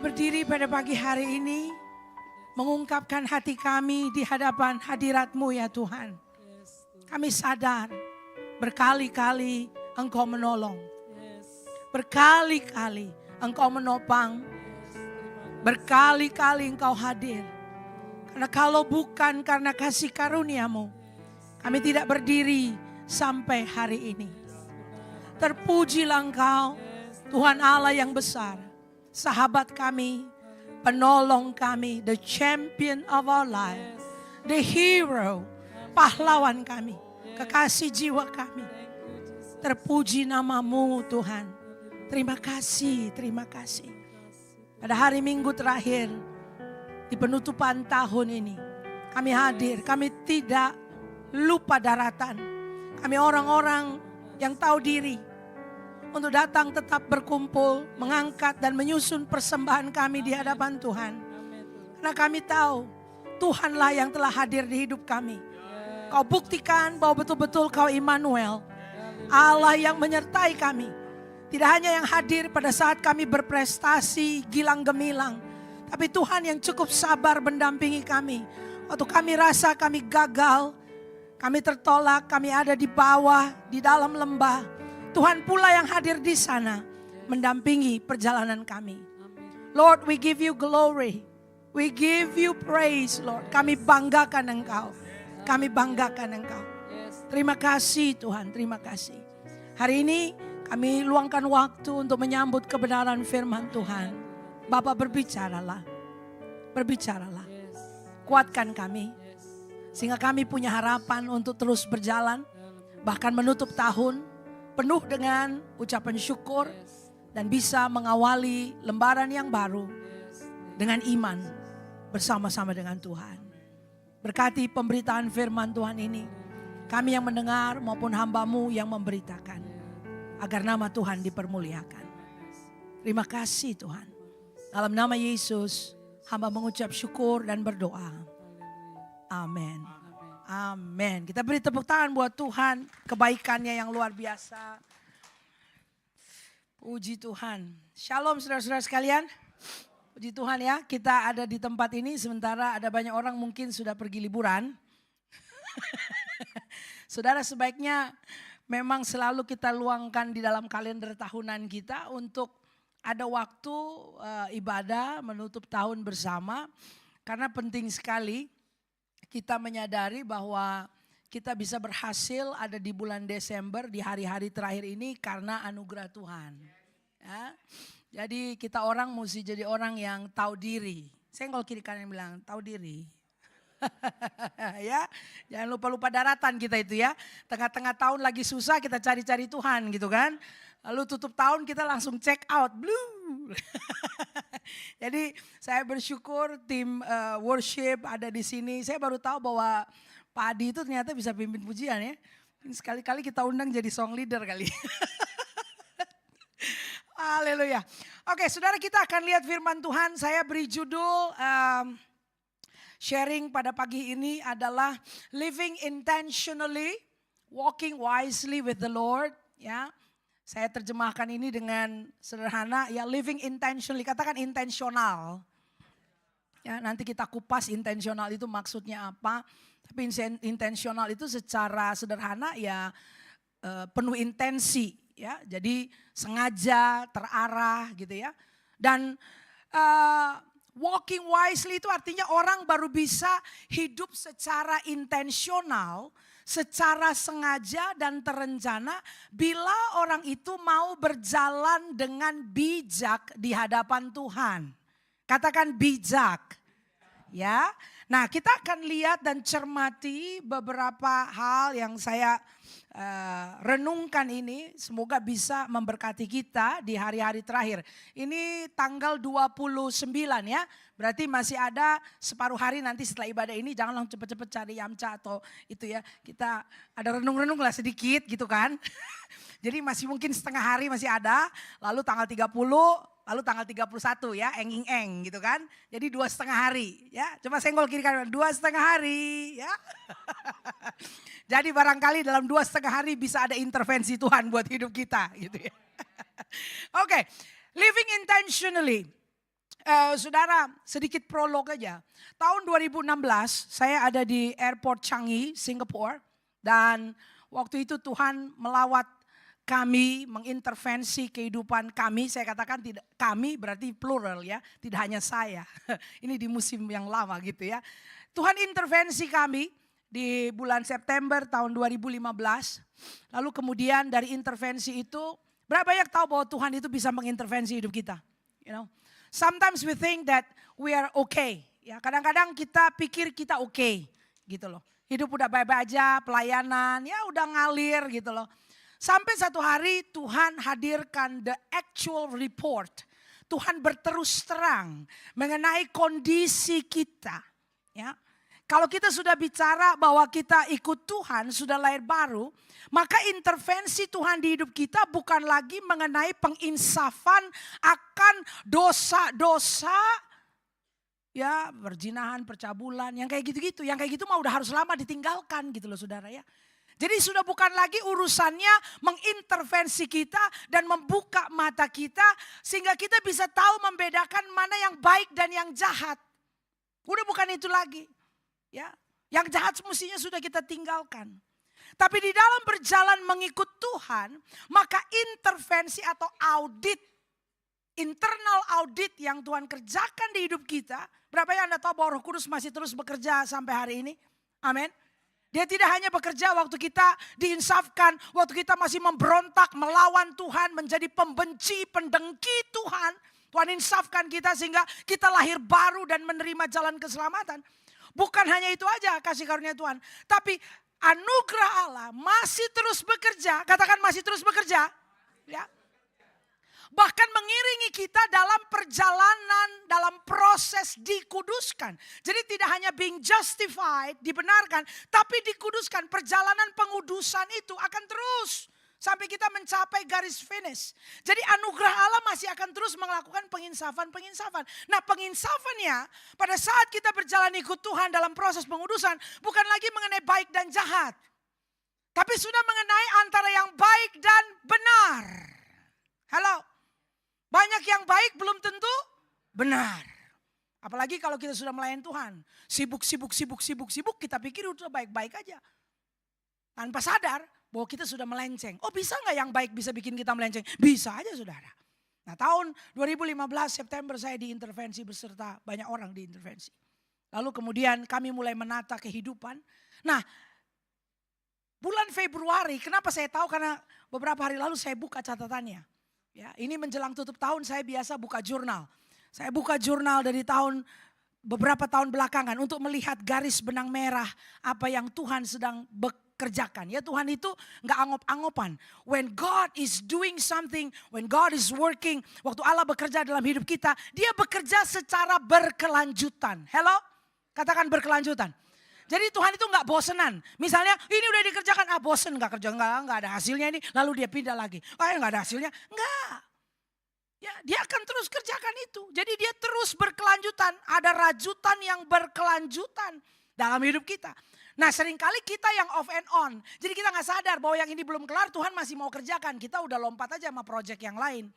berdiri pada pagi hari ini, mengungkapkan hati kami di hadapan hadirat-Mu ya Tuhan. Kami sadar berkali-kali Engkau menolong. Berkali-kali Engkau menopang. Berkali-kali Engkau hadir. Karena kalau bukan karena kasih karunia-Mu, kami tidak berdiri sampai hari ini. Terpujilah Engkau, Tuhan Allah yang besar, sahabat kami, penolong kami, the champion of our life, the hero, pahlawan kami, kekasih jiwa kami. Terpuji nama-Mu Tuhan. Terima kasih, terima kasih. Pada hari Minggu terakhir, di penutupan tahun ini, kami hadir, kami tidak lupa daratan. Kami orang-orang yang tahu diri untuk datang tetap berkumpul, mengangkat dan menyusun persembahan kami di hadapan Tuhan. Karena kami tahu Tuhanlah yang telah hadir di hidup kami. Kau buktikan bahwa betul-betul Kau Immanuel, Allah yang menyertai kami. Tidak hanya yang hadir pada saat kami berprestasi, gilang gemilang, tapi Tuhan yang cukup sabar mendampingi kami. Waktu kami rasa kami gagal, kami tertolak, kami ada di bawah, di dalam lembah. Tuhan pula yang hadir di sana mendampingi perjalanan kami. Lord, we give you glory. We give you praise, Lord. Kami banggakan Engkau. Kami banggakan Engkau. Terima kasih Tuhan, terima kasih. Hari ini kami luangkan waktu untuk menyambut kebenaran firman Tuhan. Bapak berbicaralah. Berbicaralah. Kuatkan kami. Sehingga kami punya harapan untuk terus berjalan. Bahkan menutup tahun penuh dengan ucapan syukur. Dan bisa mengawali lembaran yang baru. Dengan iman. Bersama-sama dengan Tuhan. Berkati pemberitaan firman Tuhan ini. Kami yang mendengar maupun hamba-Mu yang memberitakan. Agar nama Tuhan dipermuliakan. Terima kasih Tuhan. Dalam nama Yesus, hamba mengucap syukur dan berdoa. Amin. Amin. Kita beri tepuk tangan buat Tuhan. Kebaikannya yang luar biasa. Puji Tuhan. Shalom saudara-saudara sekalian. Puji Tuhan ya. Kita ada di tempat ini sementara ada banyak orang mungkin sudah pergi liburan. Saudara sebaiknya memang selalu kita luangkan di dalam kalender tahunan kita untuk ada waktu ibadah menutup tahun bersama. Karena penting sekali kita menyadari bahwa kita bisa berhasil ada di bulan Desember di hari-hari terakhir ini karena anugerah Tuhan. Ya. Jadi kita orang mesti jadi orang yang tahu diri. Senggol kiri kanan bilang tahu diri. Ya, jangan lupa-lupa daratan kita itu ya. Tengah-tengah tahun lagi susah kita cari-cari Tuhan gitu kan. Lalu tutup tahun kita langsung check out, blue. Jadi saya bersyukur tim worship ada di sini. Saya baru tahu bahwa Pak Adi itu ternyata bisa pimpin pujian ya. Sekali-kali kita undang jadi song leader kali. Haleluya. Oke, saudara kita akan lihat firman Tuhan. Saya beri judul sharing pada pagi ini adalah living intentionally, walking wisely with the Lord. Ya, saya terjemahkan ini dengan sederhana ya, living intentionally. Katakan intensional. Ya, nanti kita kupas intensional itu maksudnya apa. Tapi intensional itu secara sederhana ya penuh intensi. Ya, jadi sengaja, terarah gitu ya. Dan walking wisely itu artinya orang baru bisa hidup secara intensional, secara sengaja dan terencana bila orang itu mau berjalan dengan bijak di hadapan Tuhan. Katakan bijak. Ya. Nah, kita akan lihat dan cermati beberapa hal yang saya renungkan ini, semoga bisa memberkati kita di hari-hari terakhir. Ini tanggal 29 ya, berarti masih ada separuh hari nanti setelah ibadah ini. Jangan langsung cepet-cepet cari Yamcha atau itu ya, kita ada renung-renung lah sedikit gitu kan. Jadi masih mungkin setengah hari masih ada, lalu tanggal 30, lalu tanggal 31 ya, eng-eng gitu kan. Jadi 2,5 hari ya, coba senggol kiri kanan, 2,5 hari ya. Jadi barangkali dalam 2,5 hari bisa ada intervensi Tuhan buat hidup kita gitu ya. Oke, living intentionally. Saudara, sedikit prolog aja. Tahun 2016 saya ada di Airport Changi, Singapura. Dan waktu itu Tuhan melawat kami, mengintervensi kehidupan kami. Saya katakan tidak kami berarti plural ya, tidak hanya saya. Ini di musim yang lama gitu ya. Tuhan intervensi kami di bulan September tahun 2015. Lalu kemudian dari intervensi itu, berapa banyak tahu bahwa Tuhan itu bisa mengintervensi hidup kita? You know, sometimes we think that we are okay. Ya, kadang-kadang kita pikir kita okay, gitu loh. Hidup udah baik-baik aja, pelayanan, ya udah ngalir gitu loh. Sampai satu hari Tuhan hadirkan the actual report. Tuhan berterus terang mengenai kondisi kita. Ya, kalau kita sudah bicara bahwa kita ikut Tuhan, sudah lahir baru, maka intervensi Tuhan di hidup kita bukan lagi mengenai penginsafan akan dosa-dosa, ya perzinahan, percabulan, yang kayak gitu-gitu. Yang kayak gitu mah udah harus lama ditinggalkan gitu loh saudara ya. Jadi sudah bukan lagi urusannya mengintervensi kita dan membuka mata kita sehingga kita bisa tahu membedakan mana yang baik dan yang jahat. Udah bukan itu lagi. Ya, yang jahat semestinya sudah kita tinggalkan. Tapi di dalam berjalan mengikut Tuhan, maka intervensi atau audit, internal audit yang Tuhan kerjakan di hidup kita. Berapa yang Anda tahu bahwa Roh Kudus masih terus bekerja sampai hari ini? Amin. Dia tidak hanya bekerja waktu kita diinsafkan, waktu kita masih memberontak, melawan Tuhan, menjadi pembenci, pendengki Tuhan. Tuhan insafkan kita sehingga kita lahir baru dan menerima jalan keselamatan. Bukan hanya itu aja kasih karunia Tuhan. Tapi anugerah Allah masih terus bekerja. Katakan masih terus bekerja. Ya. Bahkan mengiringi kita dalam perjalanan, dalam proses dikuduskan. Jadi tidak hanya being justified, dibenarkan. Tapi dikuduskan. Perjalanan pengudusan itu akan terus. Sampai kita mencapai garis finish. Jadi anugerah Allah masih akan terus melakukan penginsafan-penginsafan. Nah penginsafannya pada saat kita berjalan ikut Tuhan dalam proses pengudusan. Bukan lagi mengenai baik dan jahat. Tapi sudah mengenai antara yang baik dan benar. Halo. Banyak yang baik belum tentu benar. Apalagi kalau kita sudah melayani Tuhan. Sibuk, kita pikir udah baik-baik aja. Tanpa sadar bahwa kita sudah melenceng. Oh bisa gak yang baik bisa bikin kita melenceng? Bisa aja saudara. Nah tahun 2015 September saya diintervensi beserta banyak orang diintervensi. Lalu kemudian kami mulai menata kehidupan. Nah bulan Februari kenapa saya tahu? Karena beberapa hari lalu saya buka catatannya. Ya, ini menjelang tutup tahun saya biasa buka jurnal. Saya buka jurnal dari beberapa tahun belakangan untuk melihat garis benang merah apa yang Tuhan sedang kerjakan. Ya Tuhan itu gak angop-angopan. When God is doing something, when God is working, waktu Allah bekerja dalam hidup kita, dia bekerja secara berkelanjutan. Hello? Katakan berkelanjutan. Jadi Tuhan itu gak bosenan. Misalnya ini udah dikerjakan, bosen gak kerja, gak ada hasilnya ini. Lalu dia pindah lagi. Gak ada hasilnya. Enggak. Ya, dia akan terus kerjakan itu. Jadi dia terus berkelanjutan. Ada rajutan yang berkelanjutan dalam hidup kita. Nah seringkali kita yang off and on. Jadi kita gak sadar bahwa yang ini belum kelar Tuhan masih mau kerjakan. Kita udah lompat aja sama project yang lain.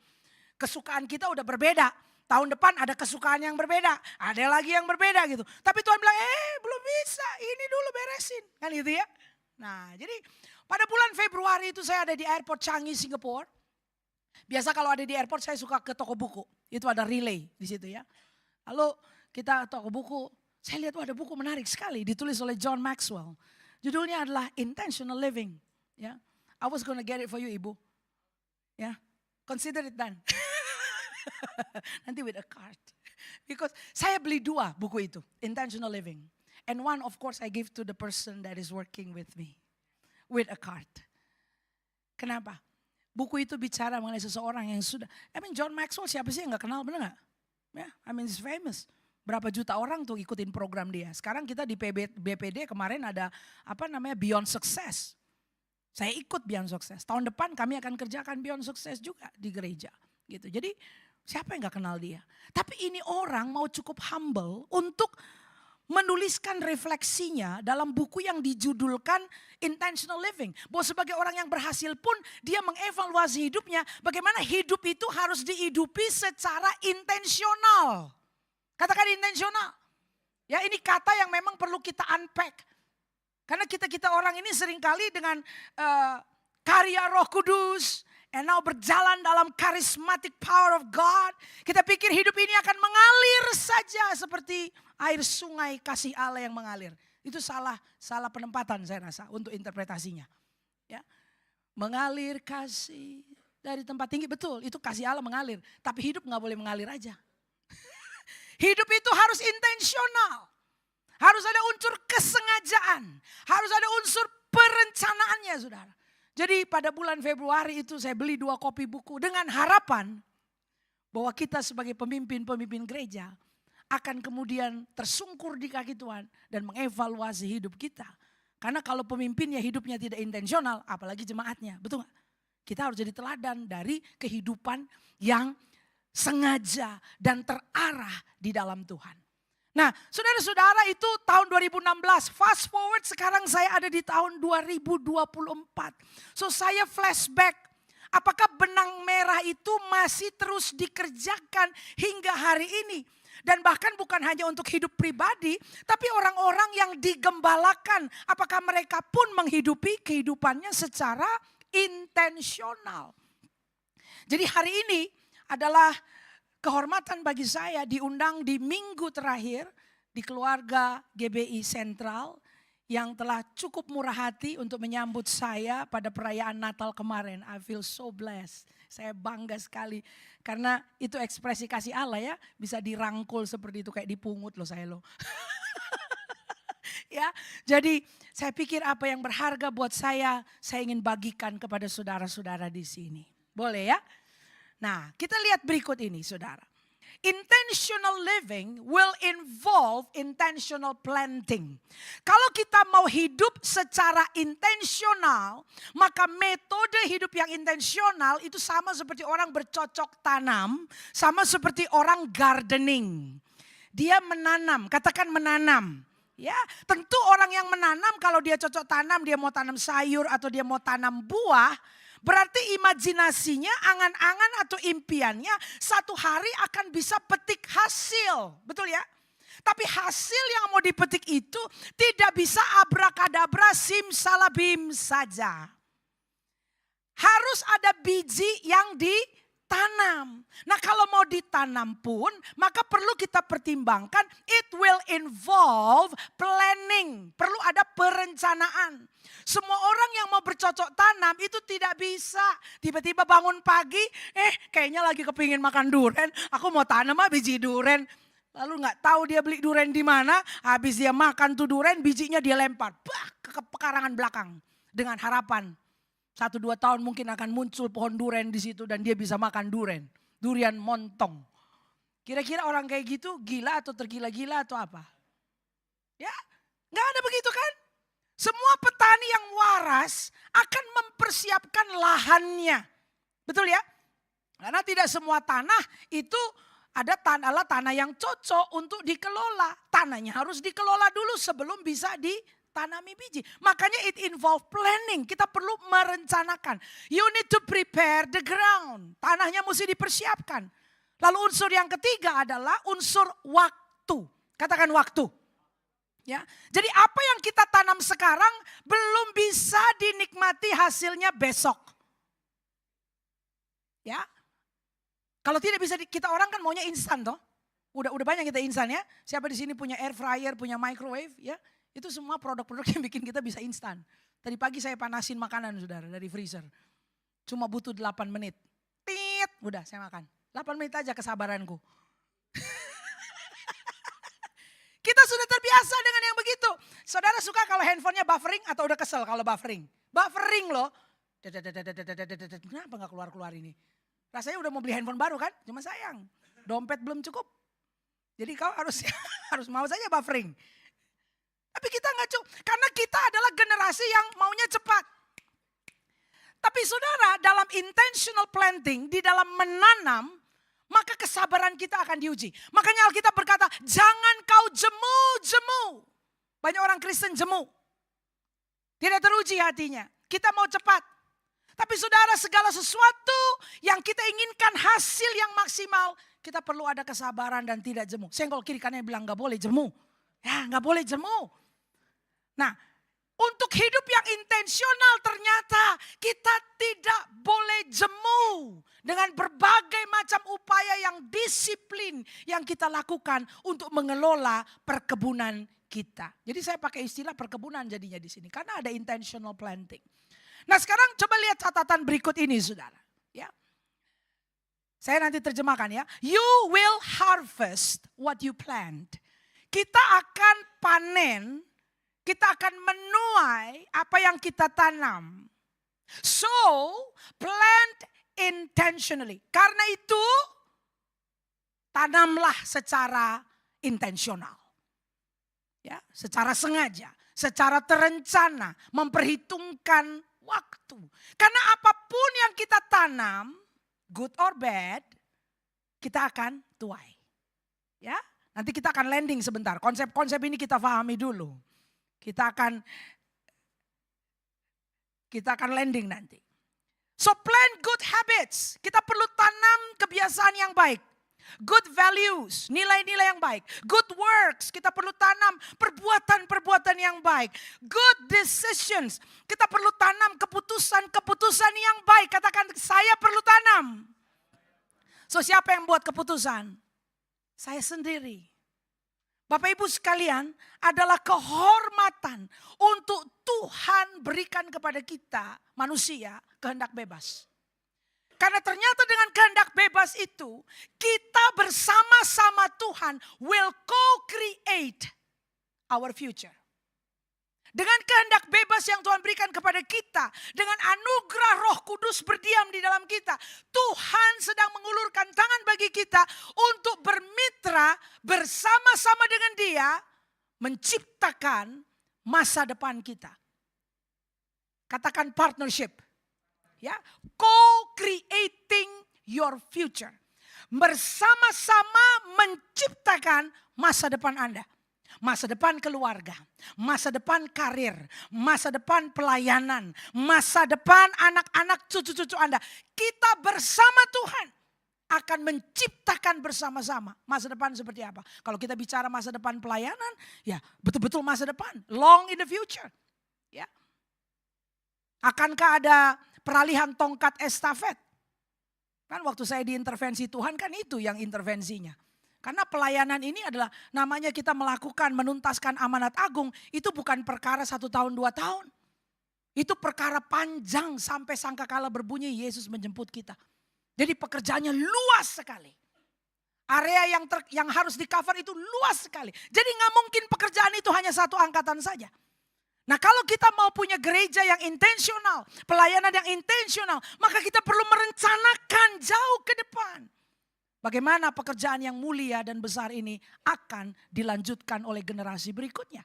Kesukaan kita udah berbeda. Tahun depan ada kesukaan yang berbeda. Ada lagi yang berbeda gitu. Tapi Tuhan bilang belum bisa. Ini dulu beresin. Kan gitu ya. Nah jadi pada bulan Februari itu saya ada di Airport Changi, Singapura. Biasa kalau ada di airport saya suka ke toko buku. Itu ada relay di situ ya. Lalu kita toko buku. Saya lihat ada buku menarik sekali. Ditulis oleh John Maxwell. Judulnya adalah Intentional Living. Ya, I was gonna get it for you Ibu. Ya, consider it done. Nanti with a card. Because saya beli 2 buku itu. Intentional Living. And one of course I give to the person that is working with me. With a card. Kenapa? Buku itu bicara mengenai seseorang yang sudah. John Maxwell siapa sih yang gak kenal, bener gak? Ya, he's famous. Berapa juta orang tuh ikutin program dia. Sekarang kita di BPD kemarin ada Beyond Success. Saya ikut Beyond Success. Tahun depan kami akan kerjakan Beyond Success juga di gereja. Gitu. Jadi siapa yang gak kenal dia? Tapi ini orang mau cukup humble untuk menuliskan refleksinya dalam buku yang dijudulkan Intentional Living. Bahwa sebagai orang yang berhasil pun dia mengevaluasi hidupnya. Bagaimana hidup itu harus dihidupi secara intensional. Katakan intensional. Ya, ini kata yang memang perlu kita unpack. Karena kita orang ini seringkali dengan karya Roh Kudus, and now berjalan dalam charismatic power of God. Kita pikir hidup ini akan mengalir saja seperti air sungai kasih Allah yang mengalir. Itu salah penempatan saya rasa untuk interpretasinya. Ya, mengalir kasih dari tempat tinggi, betul itu kasih Allah mengalir. Tapi hidup gak boleh mengalir aja. Hidup itu harus intensional. Harus ada unsur kesengajaan. Harus ada unsur perencanaannya, saudara. Jadi pada bulan Februari itu saya beli 2 kopi buku dengan harapan bahwa kita sebagai pemimpin gereja akan kemudian tersungkur di kaki Tuhan dan mengevaluasi hidup kita. Karena kalau pemimpinnya hidupnya tidak intensional, apalagi jemaatnya, betul gak? Kita harus jadi teladan dari kehidupan yang sengaja dan terarah di dalam Tuhan. Nah, saudara-saudara, itu tahun 2016. Fast forward sekarang saya ada di tahun 2024. So saya flashback. Apakah benang merah itu masih terus dikerjakan hingga hari ini? Dan bahkan bukan hanya untuk hidup pribadi, tapi orang-orang yang digembalakan. Apakah mereka pun menghidupi kehidupannya secara intensional? Jadi hari ini adalah kehormatan bagi saya diundang di minggu terakhir di keluarga GBI Sentral yang telah cukup murah hati untuk menyambut saya pada perayaan Natal kemarin. I feel so blessed. Saya bangga sekali karena itu ekspresi kasih Allah ya. Bisa dirangkul seperti itu, kayak dipungut loh saya loh. Ya, jadi saya pikir apa yang berharga buat saya ingin bagikan kepada saudara-saudara di sini. Boleh ya? Nah, kita lihat berikut ini, saudara. Intentional living will involve intentional planting. Kalau kita mau hidup secara intensional, maka metode hidup yang intensional itu sama seperti orang bercocok tanam, sama seperti orang gardening. Dia menanam, katakan menanam. Ya, tentu orang yang menanam kalau dia cocok tanam, dia mau tanam sayur atau dia mau tanam buah, berarti imajinasinya, angan-angan atau impiannya satu hari akan bisa petik hasil. Betul ya? Tapi hasil yang mau dipetik itu tidak bisa abrakadabra simsalabim saja. Harus ada biji yang ditanam. Nah kalau mau ditanam pun maka perlu kita pertimbangkan it will involve planning. Perlu ada perencanaan. Semua orang yang mau bercocok tanam itu tidak bisa tiba-tiba bangun pagi, kayaknya lagi kepingin makan duren, aku mau tanam biji duren. Lalu nggak tahu dia beli duren di mana, habis dia makan tuh duren, bijinya dia lempar ke pekarangan belakang dengan harapan 1-2 tahun mungkin akan muncul pohon duren di situ dan dia bisa makan duren, durian montong. Kira-kira orang kayak gitu gila atau tergila-gila atau apa? Ya, nggak ada begitu kan? Semua petani yang waras akan mempersiapkan lahannya. Betul ya? Karena tidak semua tanah itu ada tanah yang cocok untuk dikelola. Tanahnya harus dikelola dulu sebelum bisa ditanami biji. Makanya it involve planning. Kita perlu merencanakan. You need to prepare the ground. Tanahnya mesti dipersiapkan. Lalu unsur yang ketiga adalah unsur waktu. Katakan waktu. Ya, jadi apa yang kita tanam sekarang belum bisa dinikmati hasilnya besok. Ya, kalau tidak bisa kita orang kan maunya instan toh. Udah banyak kita instan ya. Siapa di sini punya air fryer, punya microwave ya? Itu semua produk-produk yang bikin kita bisa instan. Tadi pagi saya panasin makanan saudara dari freezer. Cuma butuh 8 menit. Tit, udah saya makan. 8 menit aja kesabaranku. Kita sudah terbiasa dengan yang begitu. Saudara suka kalau handphonenya buffering atau udah kesel kalau buffering? Buffering loh. Kenapa gak keluar-keluar ini? Rasanya udah mau beli handphone baru kan? Cuma sayang, dompet belum cukup. Jadi kau harus mau saja buffering. Tapi kita gak cukup. Karena kita adalah generasi yang maunya cepat. Tapi saudara dalam intentional planting, di dalam menanam, maka kesabaran kita akan diuji. Makanya Alkitab berkata, jangan kau jemu-jemu. Banyak orang Kristen jemu. Tidak teruji hatinya. Kita mau cepat. Tapi saudara, segala sesuatu yang kita inginkan hasil yang maksimal, kita perlu ada kesabaran dan tidak jemu. Senggol kiri kanan bilang gak boleh jemu. Ya gak boleh jemu. Nah, untuk hidup yang intensional ternyata kita tidak boleh jemu. Dengan berbagai macam upaya yang disiplin yang kita lakukan untuk mengelola perkebunan kita. Jadi saya pakai istilah perkebunan jadinya di sini. Karena ada intentional planting. Nah sekarang coba lihat catatan berikut ini saudara. Ya. Saya nanti terjemahkan ya. You will harvest what you plant. Kita akan panen, kita akan menuai apa yang kita tanam. So, plant intentionally. Karena itu, tanamlah secara intensional. Ya, secara sengaja, secara terencana, memperhitungkan waktu. Karena apapun yang kita tanam, good or bad, kita akan tuai. Ya, nanti kita akan landing sebentar. Konsep-konsep ini kita pahami dulu. Kita akan landing nanti. So plant good habits. Kita perlu tanam kebiasaan yang baik. Good values, nilai-nilai yang baik. Good works, kita perlu tanam perbuatan-perbuatan yang baik. Good decisions, kita perlu tanam keputusan-keputusan yang baik. Katakan, saya perlu tanam. So siapa yang buat keputusan? Saya sendiri. Bapak Ibu sekalian, adalah kehormatan untuk Tuhan berikan kepada kita, manusia, kehendak bebas. Karena ternyata dengan kehendak bebas itu, kita bersama-sama Tuhan will co-create our future. Dengan kehendak bebas yang Tuhan berikan kepada kita, dengan anugerah Roh Kudus berdiam di dalam kita, Tuhan sedang mengulurkan tangan bagi kita untuk bermitra bersama-sama dengan Dia, menciptakan masa depan kita. Katakan partnership. Ya, co-creating your future. Bersama-sama menciptakan masa depan Anda. Masa depan keluarga, masa depan karir, masa depan pelayanan, masa depan anak-anak cucu-cucu Anda. Kita bersama Tuhan akan menciptakan bersama-sama masa depan seperti apa. Kalau kita bicara masa depan pelayanan, ya betul-betul masa depan, long in the future. Ya. Akankah ada peralihan tongkat estafet? Kan waktu saya diintervensi Tuhan kan itu yang intervensinya. Karena pelayanan ini adalah namanya kita melakukan, menuntaskan amanat agung. Itu bukan perkara 1 tahun, 2 tahun. Itu perkara panjang sampai sangkakala berbunyi Yesus menjemput kita. Jadi pekerjaannya luas sekali. Area yang harus di cover itu luas sekali. Jadi gak mungkin pekerjaan itu hanya satu angkatan saja. Nah kalau kita mau punya gereja yang intensional, pelayanan yang intensional, maka kita perlu merencanakan jauh ke depan. Bagaimana pekerjaan yang mulia dan besar ini akan dilanjutkan oleh generasi berikutnya.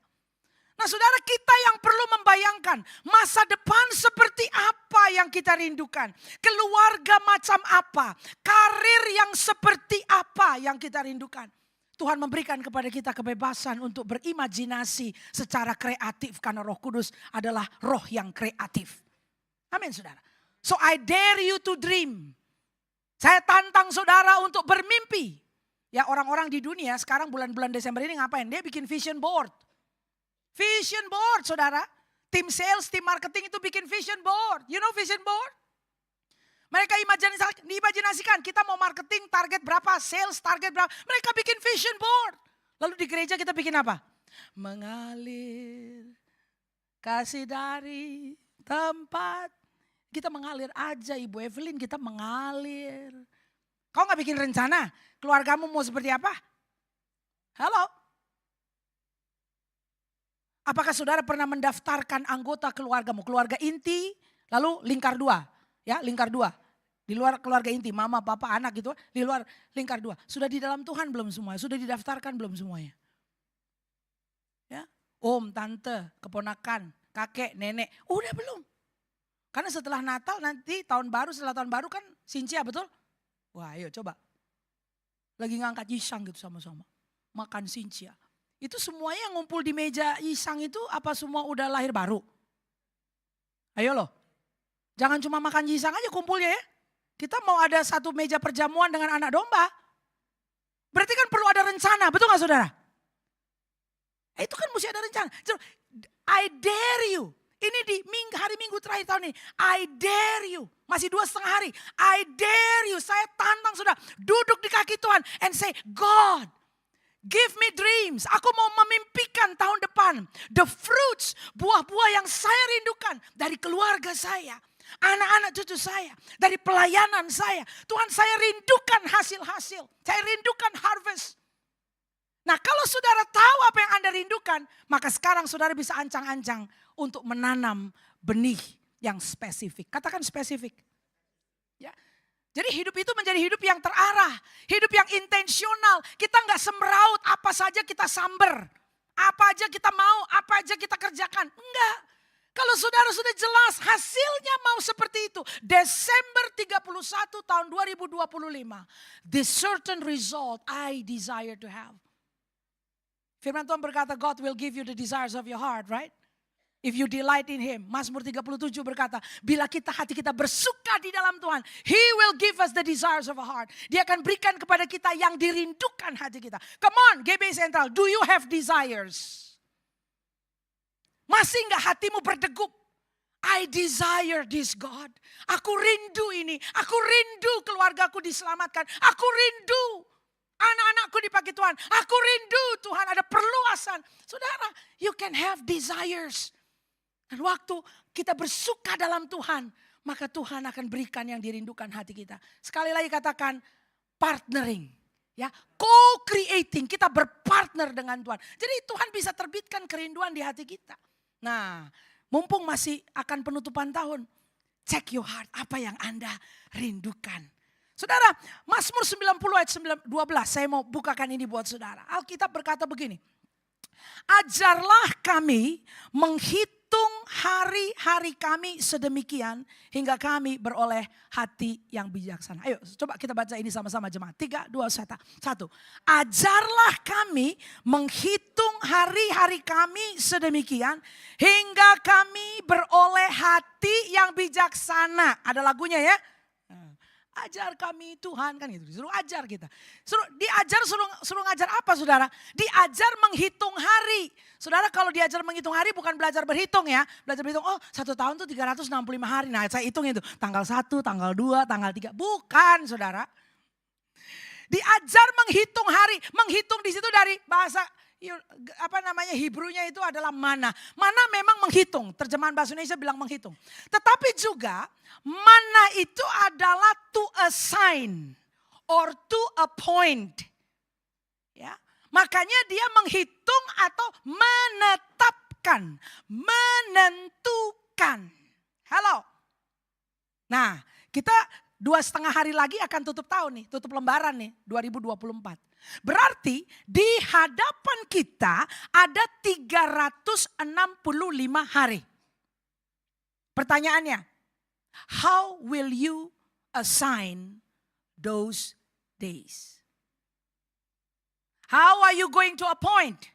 Nah saudara, kita yang perlu membayangkan masa depan seperti apa yang kita rindukan. Keluarga macam apa, karir yang seperti apa yang kita rindukan. Tuhan memberikan kepada kita kebebasan untuk berimajinasi secara kreatif. Karena Roh Kudus adalah roh yang kreatif. Amin saudara. So I dare you to dream. Saya tantang saudara untuk bermimpi. Ya orang-orang di dunia sekarang bulan-bulan Desember ini ngapain? Dia bikin vision board. Vision board saudara. Tim sales, tim marketing itu bikin vision board. You know vision board? Mereka imajinasikan kita mau marketing target berapa, sales target berapa. Mereka bikin vision board. Lalu di gereja kita bikin apa? Mengalir kasih dari tempat. Kita mengalir aja Ibu Evelyn, kita mengalir. Kau gak bikin rencana keluargamu mau seperti apa? Halo? Apakah saudara pernah mendaftarkan anggota keluargamu? Keluarga inti, lalu lingkar 2. Ya, lingkar 2. Di luar keluarga inti, mama, papa, anak gitu. Di luar lingkar 2. Sudah di dalam Tuhan belum semuanya? Sudah didaftarkan belum semuanya? Ya, om, tante, keponakan, kakek, nenek. Udah belum? Karena setelah Natal nanti tahun baru, setelah tahun baru kan Sincia betul? Wah ayo coba. lagi ngangkat yisang gitu sama-sama. Makan sincia. Itu semuanya yang ngumpul di meja yisang itu apa semua udah lahir baru? Ayo loh. Jangan cuma makan yisang aja kumpulnya ya. Kita mau ada satu meja perjamuan dengan anak domba. Berarti kan perlu ada rencana, betul gak saudara? Itu kan mesti ada rencana. I dare you. Ini di hari Minggu terakhir tahun ini. I dare you. Masih 2,5 hari. I dare you. Saya tantang saudara. Duduk di kaki Tuhan. And say, God, give me dreams. Aku mau memimpikan tahun depan. The fruits, buah-buah yang saya rindukan. Dari keluarga saya. Anak-anak cucu saya. Dari pelayanan saya. Tuhan, saya rindukan hasil-hasil. Saya rindukan harvest. Nah, kalau saudara tahu apa yang Anda rindukan, maka sekarang saudara bisa ancang-ancang untuk menanam benih yang spesifik. Katakan spesifik. Ya. Jadi hidup itu menjadi hidup yang terarah, hidup yang intensional. Kita nggak semeraut, apa saja kita samber, apa aja kita mau, apa aja kita kerjakan. Enggak. Kalau saudara sudah jelas hasilnya mau seperti itu. Desember 31 tahun 2025. This certain result I desire to have. Firman Tuhan berkata, God will give you the desires of your heart, right? If you delight in Him. Mazmur 37 berkata, bila hati kita bersuka di dalam Tuhan, He will give us the desires of our heart. Dia akan berikan kepada kita yang dirindukan hati kita. Come on, GBI Sentral, do you have desires? Masih enggak hatimu berdegup? I desire this God. Aku rindu ini. Aku rindu keluargaku diselamatkan. Aku rindu anak-anakku dipakai Tuhan. Aku rindu Tuhan ada perluasan. Saudara, you can have desires. Dan waktu kita bersuka dalam Tuhan, maka Tuhan akan berikan yang dirindukan hati kita. Sekali lagi katakan partnering. Ya, co-creating, kita berpartner dengan Tuhan. Jadi Tuhan bisa terbitkan kerinduan di hati kita. Nah, mumpung masih akan penutupan tahun, check your heart, apa yang Anda rindukan. Saudara, Mazmur 90 ayat 12, saya mau bukakan ini buat saudara. Alkitab berkata begini, ajarlah kami menghitung hari-hari kami sedemikian hingga kami beroleh hati yang bijaksana. Ayo coba kita baca ini sama-sama jemaat. 3, 2, 1. Ajarlah kami menghitung hari-hari kami sedemikian hingga kami beroleh hati yang bijaksana. Ada lagunya ya. Ajar kami Tuhan, kan gitu, disuruh ajar kita. Suruh ngajar apa saudara? Diajar menghitung hari. Saudara kalau diajar menghitung hari bukan belajar berhitung ya. Belajar berhitung, oh 1 tahun tuh 365 hari. Nah saya hitung itu, tanggal 1, tanggal 2, tanggal 3. Bukan saudara. Diajar menghitung hari. Menghitung di situ dari bahasa Hebrunya itu adalah mana. Mana memang menghitung. Terjemahan bahasa Indonesia bilang menghitung. Tetapi juga mana itu adalah to assign or to appoint. Ya. Makanya dia menghitung atau menetapkan, menentukan. Halo. Nah, kita 2,5 hari lagi akan tutup tahun nih, tutup lembaran nih 2024. Berarti di hadapan kita ada 365 hari. Pertanyaannya, how will you assign those days? How are you going to appoint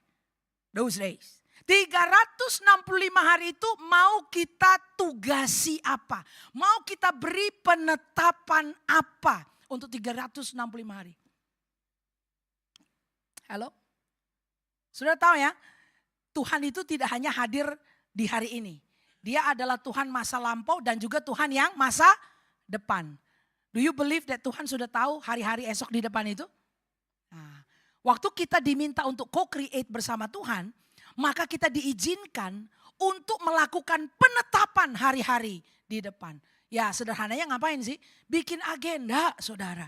those days? 365 hari itu mau kita tugasi apa? Mau kita beri penetapan apa untuk 365 hari? Halo? Sudah tahu ya, Tuhan itu tidak hanya hadir di hari ini. Dia adalah Tuhan masa lampau dan juga Tuhan yang masa depan. Do you believe that Tuhan sudah tahu hari-hari esok di depan itu? Nah, waktu kita diminta untuk co-create bersama Tuhan, maka kita diizinkan untuk melakukan penetapan hari-hari di depan. Ya sederhananya ngapain sih? Bikin agenda saudara.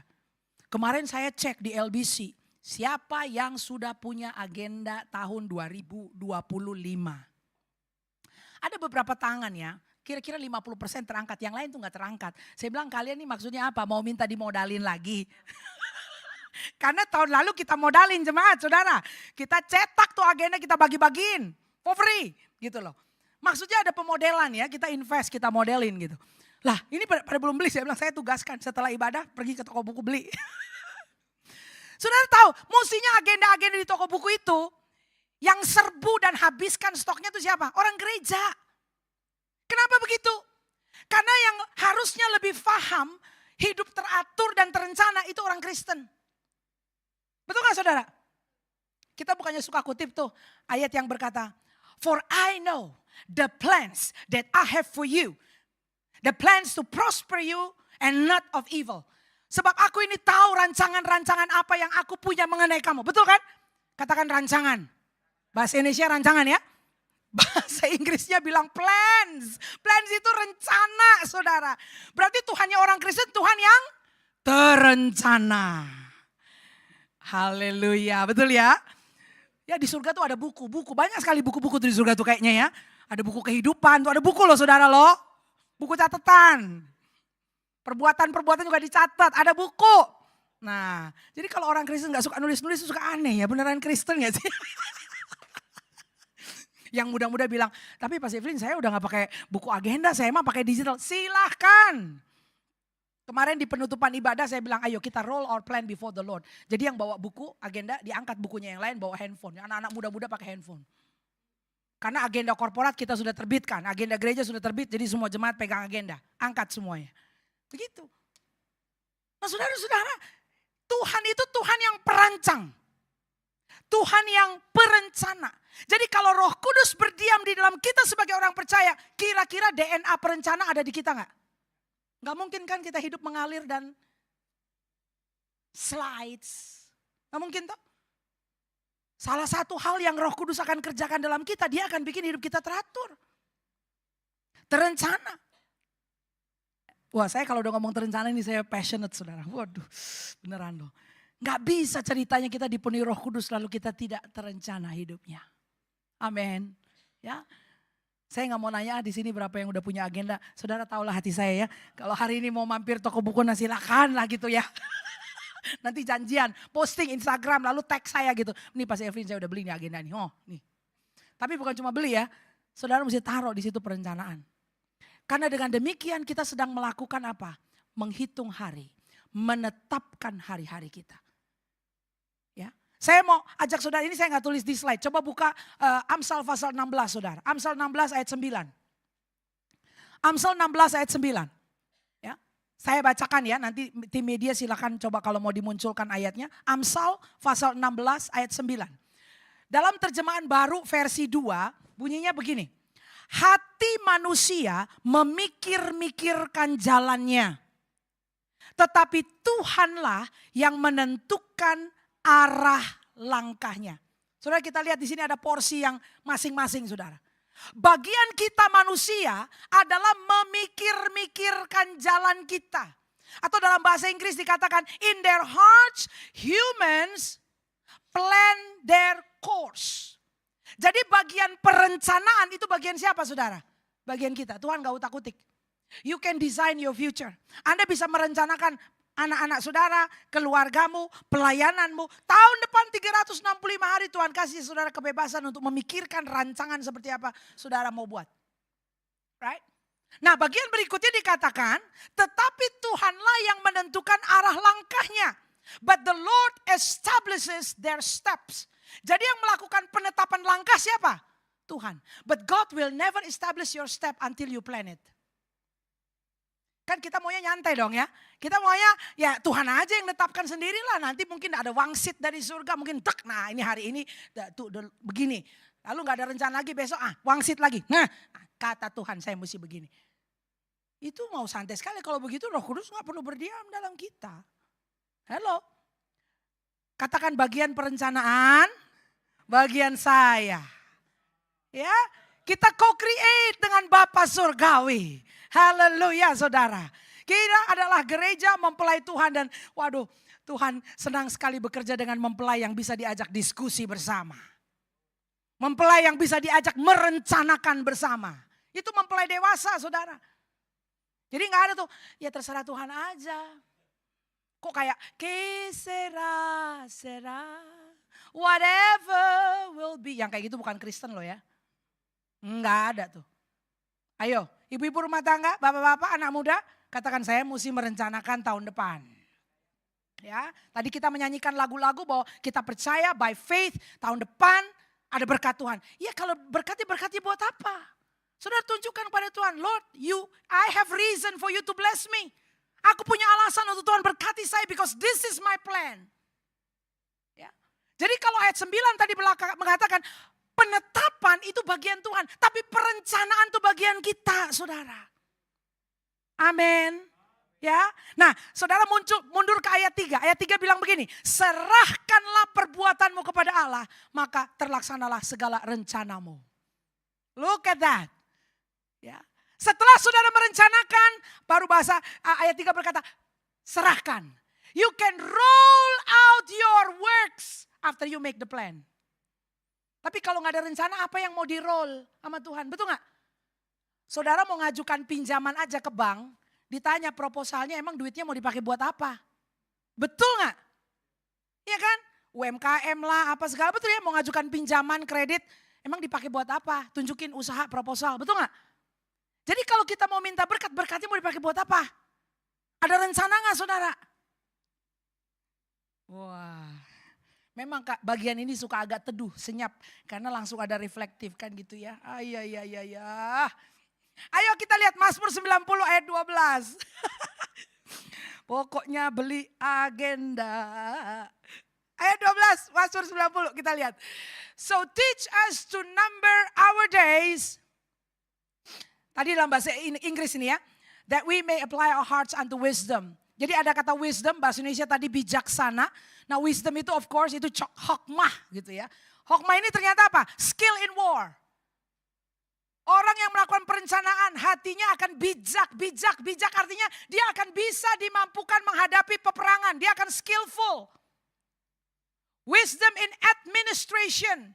Kemarin saya cek di LBC. Siapa yang sudah punya agenda tahun 2025? Ada beberapa tangan ya, kira-kira 50% terangkat, yang lain tuh gak terangkat. Saya bilang kalian nih maksudnya apa? Mau minta dimodalin lagi? Karena tahun lalu kita modalin jemaat saudara. Kita cetak tuh agenda, kita bagi-bagiin for free gitu loh. Maksudnya ada pemodelan ya, kita invest, kita modelin gitu. Lah ini pada belum beli, saya bilang saya tugaskan setelah ibadah pergi ke toko buku beli. Saudara tahu, mestinya agenda-agenda di toko buku itu, yang serbu dan habiskan stoknya itu siapa? Orang gereja. Kenapa begitu? Karena yang harusnya lebih paham, hidup teratur dan terencana itu orang Kristen. Betul gak saudara? Kita bukannya suka kutip tuh ayat yang berkata, "For I know the plans that I have for you. The plans to prosper you and not of evil." Sebab aku ini tahu rancangan-rancangan apa yang aku punya mengenai kamu. Betul kan? Katakan rancangan. Bahasa Indonesia rancangan ya. Bahasa Inggrisnya bilang plans. Plans itu rencana saudara. Berarti Tuhannya orang Kristen Tuhan yang terencana. Haleluya, betul ya? Ya di surga tuh ada buku-buku, banyak sekali buku-buku tuh di surga tuh kayaknya ya. Ada buku kehidupan, tuh ada buku loh saudara loh. Buku catatan. Perbuatan-perbuatan juga dicatat, ada buku. Nah, jadi kalau orang Kristen gak suka nulis-nulis suka aneh ya, beneran Kristen gak sih? Yang muda-muda bilang, tapi Pak Evelyn saya udah gak pakai buku agenda, saya emang pakai digital. Silahkan. Kemarin di penutupan ibadah saya bilang, ayo kita roll our plan before the Lord. Jadi yang bawa buku, agenda, diangkat bukunya, yang lain bawa handphone. Anak-anak muda-muda pakai handphone. Karena agenda korporat kita sudah terbitkan, agenda gereja sudah terbit, jadi semua jemaat pegang agenda. Angkat semuanya. Begitu. Nah saudara-saudara, Tuhan itu Tuhan yang perancang. Tuhan yang perencana. Jadi kalau Roh Kudus berdiam di dalam kita sebagai orang percaya, kira-kira DNA perencana ada di kita gak? Gak mungkin kan kita hidup mengalir dan slides. Gak mungkin toh. Salah satu hal yang Roh Kudus akan kerjakan dalam kita, dia akan bikin hidup kita teratur. Terencana. Wah saya kalau udah ngomong terencana ini saya passionate saudara. Waduh beneran loh. Gak bisa ceritanya kita dipenuhi Roh Kudus lalu kita tidak terencana hidupnya. Amin. Ya. Saya nggak mau nanya di sini berapa yang udah punya agenda. Saudara tahulah hati saya ya. Kalau hari ini mau mampir toko buku nah silakan lah gitu ya. Nanti janjian, posting Instagram lalu tag saya gitu. Nih Pas Evelyn saya udah beli nih agenda nih. Oh nih. Tapi bukan cuma beli ya. Saudara mesti taruh di situ perencanaan. Karena dengan demikian kita sedang melakukan apa? Menghitung hari. Menetapkan hari-hari kita. Ya. Saya mau ajak saudara, ini saya nggak tulis di slide. Coba buka Amsal pasal 16 saudara. Amsal 16 ayat 9. Amsal 16 ayat 9. Ya, saya bacakan ya, nanti tim media silakan coba kalau mau dimunculkan ayatnya. Amsal pasal 16 ayat 9. Dalam terjemahan baru versi 2 bunyinya begini. Hati manusia memikir-mikirkan jalannya. Tetapi Tuhanlah yang menentukan arah langkahnya. Saudara kita lihat di sini ada porsi yang masing-masing saudara. Bagian kita manusia adalah memikir-mikirkan jalan kita. Atau dalam bahasa Inggris dikatakan in their hearts humans plan their course. Jadi bagian perencanaan itu bagian siapa saudara? Bagian kita, Tuhan gak utak-utik. You can design your future. Anda bisa merencanakan anak-anak saudara, keluargamu, pelayananmu. Tahun depan 365 hari Tuhan kasih saudara kebebasan untuk memikirkan rancangan seperti apa saudara mau buat. Right? Nah bagian berikutnya dikatakan, tetapi Tuhanlah yang menentukan arah langkahnya. But the Lord establishes their steps. Jadi yang melakukan penetapan langkah siapa? Tuhan. But God will never establish your step until you plan it. Kan kita maunya nyantai dong ya. Kita maunya ya Tuhan aja yang netapkan sendirilah. Nanti mungkin ada wangsit dari surga. Mungkin tek, nah ini hari ini begini. Lalu gak ada rencana lagi besok wangsit lagi. Nah kata Tuhan saya mesti begini. Itu mau santai sekali kalau begitu Roh Kudus gak perlu berdiam dalam kita. Halo. Katakan bagian perencanaan, bagian saya. Ya, kita co-create dengan Bapa Surgawi. Haleluya saudara. Kita adalah gereja mempelai Tuhan dan waduh Tuhan senang sekali bekerja dengan mempelai yang bisa diajak diskusi bersama. Mempelai yang bisa diajak merencanakan bersama. Itu mempelai dewasa saudara. Jadi gak ada tuh, ya terserah Tuhan aja. Kok kayak, que sera, whatever will be. Yang kayak gitu bukan Kristen loh ya. Enggak ada tuh. Ayo, ibu-ibu rumah tangga, bapak-bapak, anak muda, katakan saya mesti merencanakan tahun depan. Ya, tadi kita menyanyikan lagu-lagu bahwa kita percaya by faith tahun depan ada berkat Tuhan. Ya kalau berkati buat apa? Saudara tunjukkan kepada Tuhan, Lord, I have reason for you to bless me. Aku punya alasan untuk Tuhan berkati saya because this is my plan. Ya. Jadi kalau ayat 9 tadi mengatakan penetapan itu bagian Tuhan, tapi perencanaan itu bagian kita, saudara. Amin. Ya, nah saudara mundur ke ayat 3. Ayat 3 bilang begini, serahkanlah perbuatanmu kepada Allah, maka terlaksanalah segala rencanamu. Look at that. Ya. Setelah saudara merencanakan, baru bahasa ayat 3 berkata, serahkan. You can roll out your works after you make the plan. Tapi kalau gak ada rencana, apa yang mau di roll sama Tuhan? Betul gak? Saudara mau ngajukan pinjaman aja ke bank, ditanya proposalnya emang duitnya mau dipakai buat apa? Betul gak? Iya kan? UMKM lah apa segala, betul ya, mau ngajukan pinjaman kredit emang dipakai buat apa? Tunjukin usaha proposal, betul gak? Jadi kalau kita mau minta berkat, berkatnya mau dipakai buat apa? Ada rencana gak saudara? Wah, memang Kak bagian ini suka agak teduh, senyap. Karena langsung ada reflektif kan gitu ya. Ya. Ayo kita lihat Mazmur 90 ayat 12. Pokoknya beli agenda. Ayat 12, Mazmur 90 kita lihat. So teach us to number our days. Tadi dalam bahasa Inggris ini ya. That we may apply our hearts unto wisdom. Jadi ada kata wisdom, bahasa Indonesia tadi bijaksana. Nah wisdom itu of course itu hokmah gitu ya. Hokmah ini ternyata apa? Skill in war. Orang yang melakukan perencanaan hatinya akan bijak. Bijak artinya dia akan bisa dimampukan menghadapi peperangan. Dia akan skillful. Wisdom in administration.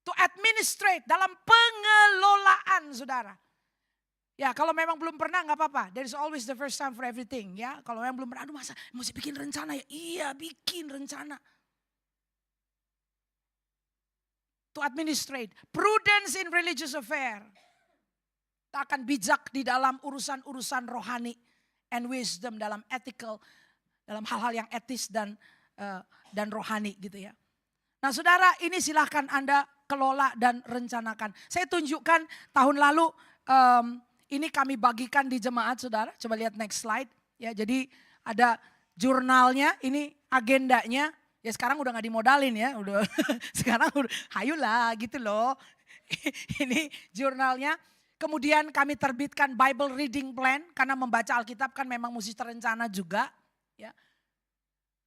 To administrate dalam pengelolaan saudara. Ya kalau memang belum pernah gak apa-apa. There is always the first time for everything. Ya kalau memang belum pernah, aduh masa mesti bikin rencana ya. Iya bikin rencana. To administrate. Prudence in religious affair. Kita akan bijak di dalam urusan-urusan rohani. And wisdom dalam ethical. Dalam hal-hal yang etis dan rohani gitu ya. Nah saudara ini silahkan Anda kelola dan rencanakan. Saya tunjukkan tahun lalu ini kami bagikan di jemaat saudara. Coba lihat next slide. Ya jadi ada jurnalnya, ini agendanya. Ya sekarang udah gak dimodalin ya, udah sekarang udah hayulah gitu loh. Ini jurnalnya. Kemudian kami terbitkan Bible reading plan karena membaca Alkitab kan memang mesti terencana juga, ya.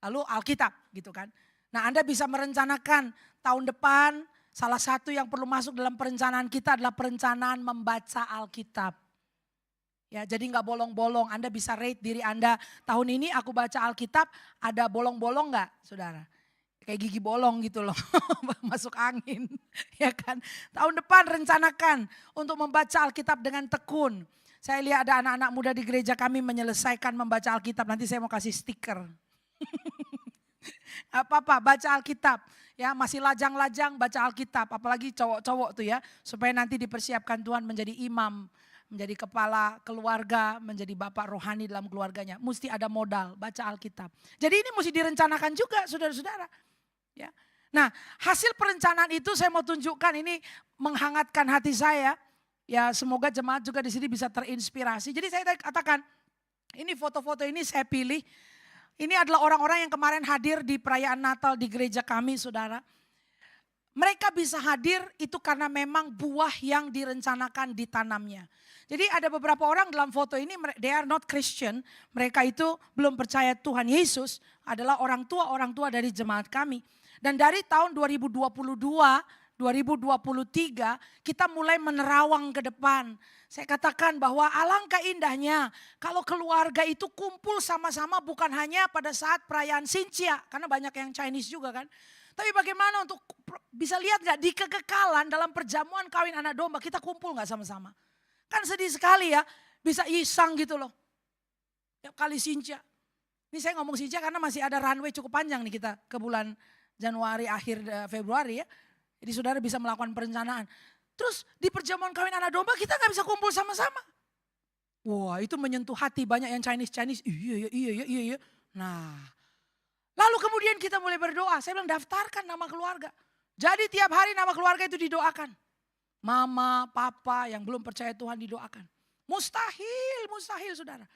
Lalu Alkitab gitu kan. Nah, Anda bisa merencanakan tahun depan salah satu yang perlu masuk dalam perencanaan kita adalah perencanaan membaca Alkitab. Ya, jadi nggak bolong-bolong. Anda bisa rate diri Anda. Tahun ini aku baca Alkitab, ada bolong-bolong nggak, saudara? Kayak gigi bolong gitu loh, masuk angin, ya kan? Tahun depan rencanakan untuk membaca Alkitab dengan tekun. Saya lihat ada anak-anak muda di gereja kami menyelesaikan membaca Alkitab. Nanti saya mau kasih stiker. Apa-apa, baca Alkitab. Ya, masih lajang-lajang baca Alkitab. Apalagi cowok-cowok tuh ya, supaya nanti dipersiapkan Tuhan menjadi imam. Menjadi kepala keluarga, menjadi bapak rohani dalam keluarganya. Mesti ada modal, baca Alkitab. Jadi ini mesti direncanakan juga saudara-saudara. Ya. Nah hasil perencanaan itu saya mau tunjukkan ini menghangatkan hati saya. Ya semoga jemaat juga di sini bisa terinspirasi. Jadi saya katakan ini foto-foto ini saya pilih. Ini adalah orang-orang yang kemarin hadir di perayaan Natal di gereja kami saudara. Mereka bisa hadir itu karena memang buah yang direncanakan ditanamnya. Jadi ada beberapa orang dalam foto ini, they are not Christian. Mereka itu belum percaya Tuhan Yesus adalah orang tua dari jemaat kami. Dan dari tahun 2022, 2023 kita mulai menerawang ke depan. Saya katakan bahwa alangkah indahnya kalau keluarga itu kumpul sama-sama bukan hanya pada saat perayaan Xinjia. Karena banyak yang Chinese juga kan. Tapi bagaimana untuk bisa lihat gak di kekekalan dalam perjamuan kawin anak domba kita kumpul gak sama-sama. Kan sedih sekali ya bisa isang gitu loh. Tiap kali Xinjia. Ini saya ngomong Xinjia karena masih ada runway cukup panjang nih kita ke bulan Januari akhir Februari ya. Jadi saudara bisa melakukan perencanaan. Terus di perjamuan kawin anak domba kita gak bisa kumpul sama-sama. Wah itu menyentuh hati banyak yang Chinese. Iya. Nah Lalu kemudian kita mulai berdoa. Saya bilang daftarkan nama keluarga. Jadi tiap hari nama keluarga itu didoakan. Mama, papa yang belum percaya Tuhan didoakan. Mustahil, mustahil saudara.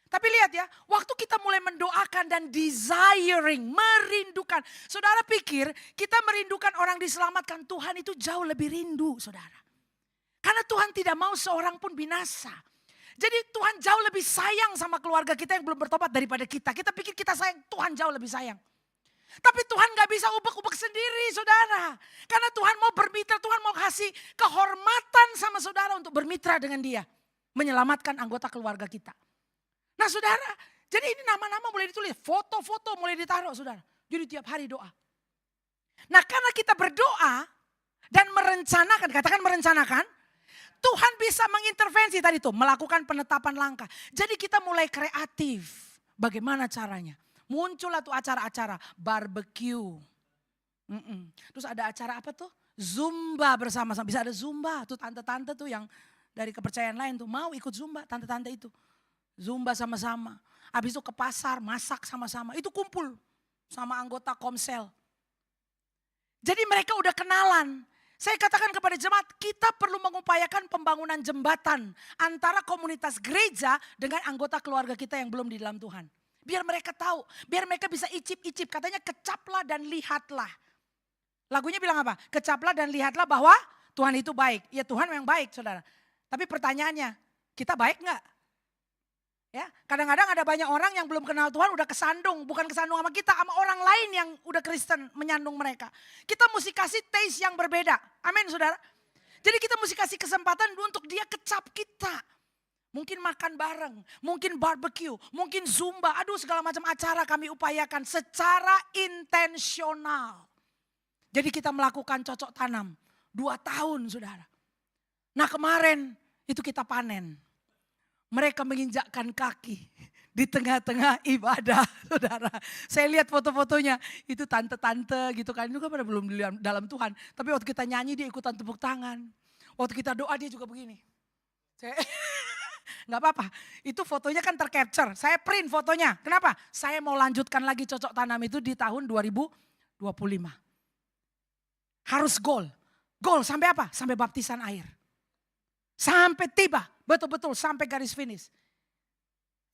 Tapi lihat ya, waktu kita mulai mendoakan dan desiring, merindukan. Saudara pikir kita merindukan orang diselamatkan, Tuhan itu jauh lebih rindu saudara. Karena Tuhan tidak mau seorang pun binasa. Jadi Tuhan jauh lebih sayang sama keluarga kita yang belum bertobat daripada kita. Kita pikir kita sayang, Tuhan jauh lebih sayang. Tapi Tuhan gak bisa ubek-ubek sendiri saudara. Karena Tuhan mau bermitra, Tuhan mau kasih kehormatan sama saudara untuk bermitra dengan dia. Menyelamatkan anggota keluarga kita. Nah saudara, jadi ini nama-nama mulai ditulis, foto-foto mulai ditaruh saudara. Jadi tiap hari doa. Nah karena kita berdoa dan merencanakan, katakan merencanakan, Tuhan bisa mengintervensi tadi tuh, melakukan penetapan langkah. Jadi kita mulai kreatif, bagaimana caranya. Muncullah tuh acara-acara barbecue. Terus ada acara apa tuh? Zumba bersama-sama, bisa ada Zumba. Tuh tante-tante tuh yang dari kepercayaan lain tuh mau ikut Zumba, tante-tante itu. Zumba sama-sama. Habis itu ke pasar, masak sama-sama. Itu kumpul sama anggota Komsel. Jadi mereka udah kenalan. Saya katakan kepada jemaat, kita perlu mengupayakan pembangunan jembatan antara komunitas gereja dengan anggota keluarga kita yang belum di dalam Tuhan. Biar mereka tahu, biar mereka bisa icip-icip. Katanya kecaplah dan lihatlah. Lagunya bilang apa? Kecaplah dan lihatlah bahwa Tuhan itu baik. Ya Tuhan memang baik saudara. Tapi pertanyaannya, kita baik gak? Ya, kadang-kadang ada banyak orang yang belum kenal Tuhan udah kesandung, bukan kesandung sama kita, sama orang lain yang udah Kristen menyandung mereka. Kita mesti kasih taste yang berbeda. Amin saudara. Jadi kita mesti kasih kesempatan untuk dia kecap kita. Mungkin makan bareng, mungkin barbecue, mungkin Zumba, aduh segala macam acara kami upayakan secara intensional. Jadi kita melakukan cocok tanam 2 tahun saudara. Nah kemarin itu kita panen. Mereka menginjakkan kaki di tengah-tengah ibadah, saudara. Saya lihat foto-fotonya, itu tante-tante gitu kan. Itu kan pada belum di dalam Tuhan. Tapi waktu kita nyanyi dia ikutan tepuk tangan. Waktu kita doa dia juga begini. Saya, nggak apa-apa, itu fotonya kan tercapture. Saya print fotonya. Kenapa? Saya mau lanjutkan lagi cocok tanam itu di tahun 2025. Harus goal. Goal sampai apa? Sampai baptisan air. Sampai tiba. Betul-betul sampai garis finish.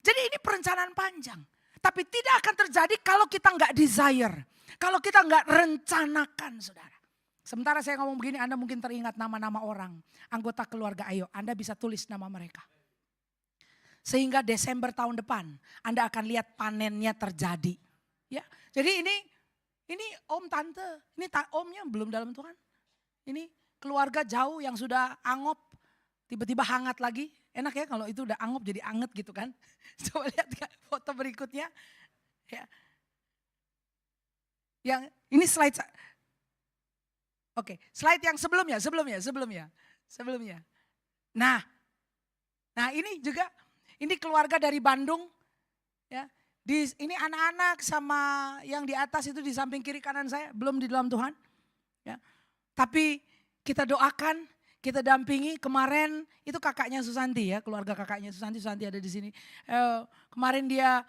Jadi ini perencanaan panjang. Tapi tidak akan terjadi kalau kita nggak desire. Kalau kita nggak rencanakan saudara. Sementara saya ngomong begini Anda mungkin teringat nama-nama orang. Anggota keluarga Ayo. Anda bisa tulis nama mereka. Sehingga Desember tahun depan Anda akan lihat panennya terjadi. Ya, jadi ini om tante. Ini omnya belum dalam Tuhan. Ini keluarga jauh yang sudah angop. Tiba-tiba hangat lagi, enak ya kalau itu udah angop jadi anget gitu kan. Coba lihat foto berikutnya. Ya. Yang ini slide, oke, slide yang sebelumnya. Nah ini juga, ini keluarga dari Bandung. Ya, ini anak-anak sama yang di atas itu di samping kiri kanan saya, belum di dalam Tuhan. Ya. Tapi kita doakan. Kita dampingi kemarin itu kakaknya Susanti ya, keluarga kakaknya Susanti ada di sini. Kemarin dia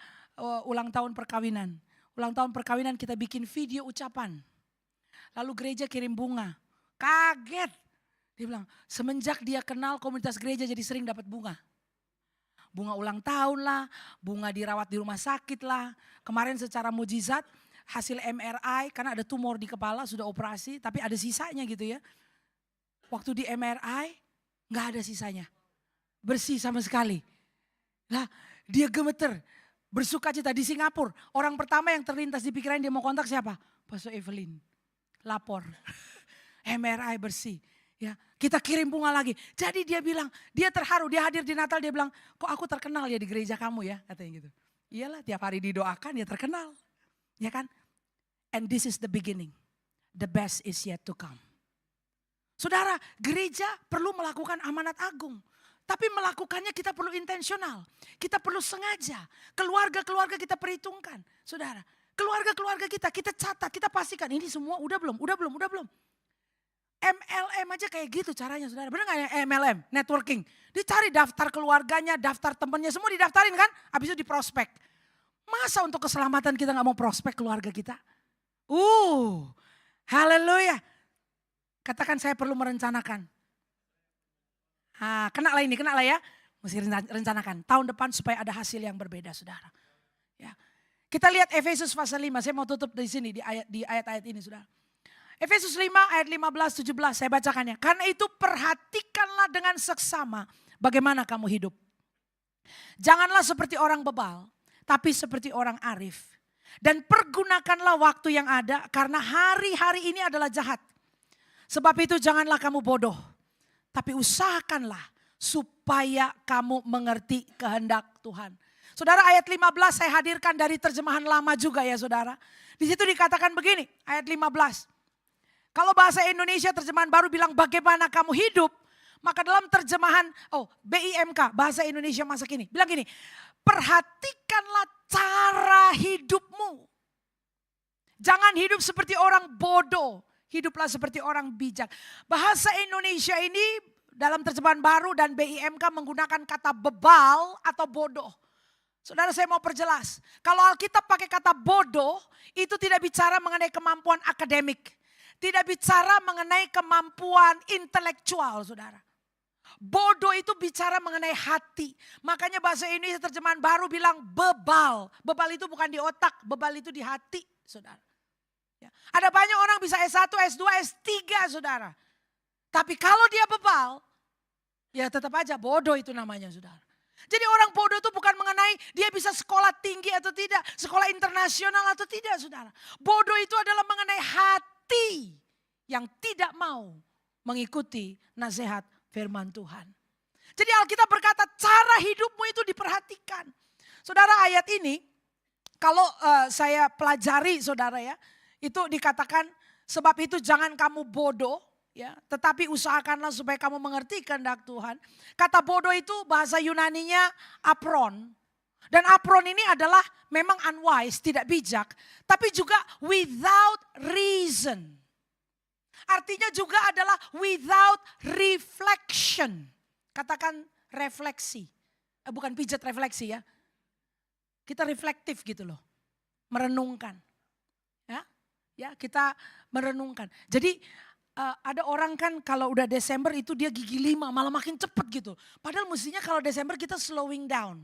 ulang tahun perkawinan. Ulang tahun perkawinan kita bikin video ucapan. Lalu gereja kirim bunga. Kaget. Dia bilang semenjak dia kenal komunitas gereja jadi sering dapat bunga. Bunga ulang tahun lah, bunga dirawat di rumah sakit lah. Kemarin secara mujizat hasil MRI karena ada tumor di kepala sudah operasi tapi ada sisanya gitu ya. Waktu di MRI nggak ada sisanya. Bersih sama sekali. Lah dia gemeter. Bersuka cita di Singapura. Orang pertama yang terlintas di pikiran dia mau kontak siapa? Pastor Evelyn. Lapor. MRI bersih. Ya, kita kirim bunga lagi. Jadi dia bilang, dia terharu. Dia hadir di Natal dia bilang, kok aku terkenal ya di gereja kamu ya. Katanya gitu. Iyalah tiap hari didoakan ya terkenal. Ya kan? And this is the beginning. The best is yet to come. Saudara, gereja perlu melakukan amanat agung. Tapi melakukannya kita perlu intensional. Kita perlu sengaja. Keluarga-keluarga kita perhitungkan. Saudara, keluarga-keluarga kita catat, kita pastikan ini semua udah belum. MLM aja kayak gitu caranya saudara. Benar gak ya MLM, networking. Dicari daftar keluarganya, daftar temennya, semua didaftarin kan. Habis itu diprospek. Masa untuk keselamatan kita gak mau prospek keluarga kita? Haleluya. Katakan saya perlu merencanakan. Kena lah ya. Mesti rencanakan. Tahun depan supaya ada hasil yang berbeda, saudara. Ya. Kita lihat Efesus pasal 5. Saya mau tutup di sini di ayat-ayat ini, saudara. Efesus 5 ayat 15-17 saya bacakannya. Karena itu perhatikanlah dengan seksama bagaimana kamu hidup. Janganlah seperti orang bebal, tapi seperti orang arif. Dan pergunakanlah waktu yang ada karena hari-hari ini adalah jahat. Sebab itu janganlah kamu bodoh, tapi usahakanlah supaya kamu mengerti kehendak Tuhan. Saudara, ayat 15 saya hadirkan dari terjemahan lama juga ya saudara. Di situ dikatakan begini, ayat 15. Kalau bahasa Indonesia terjemahan baru bilang bagaimana kamu hidup. Maka dalam terjemahan BIMK, bahasa Indonesia masa kini, bilang gini. Perhatikanlah cara hidupmu. Jangan hidup seperti orang bodoh. Hiduplah seperti orang bijak. Bahasa Indonesia ini dalam terjemahan baru dan BIMK menggunakan kata bebal atau bodoh. Saudara, saya mau perjelas. Kalau Alkitab pakai kata bodoh, itu tidak bicara mengenai kemampuan akademik. Tidak bicara mengenai kemampuan intelektual, saudara. Bodoh itu bicara mengenai hati. Makanya bahasa Indonesia terjemahan baru bilang bebal. Bebal itu bukan di otak, bebal itu di hati, saudara. Ya. Ada banyak orang bisa S1, S2, S3, saudara. Tapi kalau dia bebal, ya tetap aja bodoh itu namanya, saudara. Jadi orang bodoh itu bukan mengenai dia bisa sekolah tinggi atau tidak, sekolah internasional atau tidak, saudara. Bodoh itu adalah mengenai hati yang tidak mau mengikuti nasihat firman Tuhan. Jadi Alkitab berkata cara hidupmu itu diperhatikan. Saudara, ayat ini kalau saya pelajari saudara ya, itu dikatakan sebab itu jangan kamu bodoh ya, tetapi usahakanlah supaya kamu mengerti kehendak Tuhan. Kata bodoh itu bahasa Yunaninya apron. Dan apron ini adalah memang unwise, tidak bijak, tapi juga without reason. Artinya juga adalah without reflection. Katakan refleksi. Bukan pijat refleksi ya. Kita reflektif gitu loh. Merenungkan. Ya, kita merenungkan. Jadi ada orang kan kalau udah Desember itu dia gigi 5 malah makin cepet gitu. Padahal mestinya kalau Desember kita slowing down.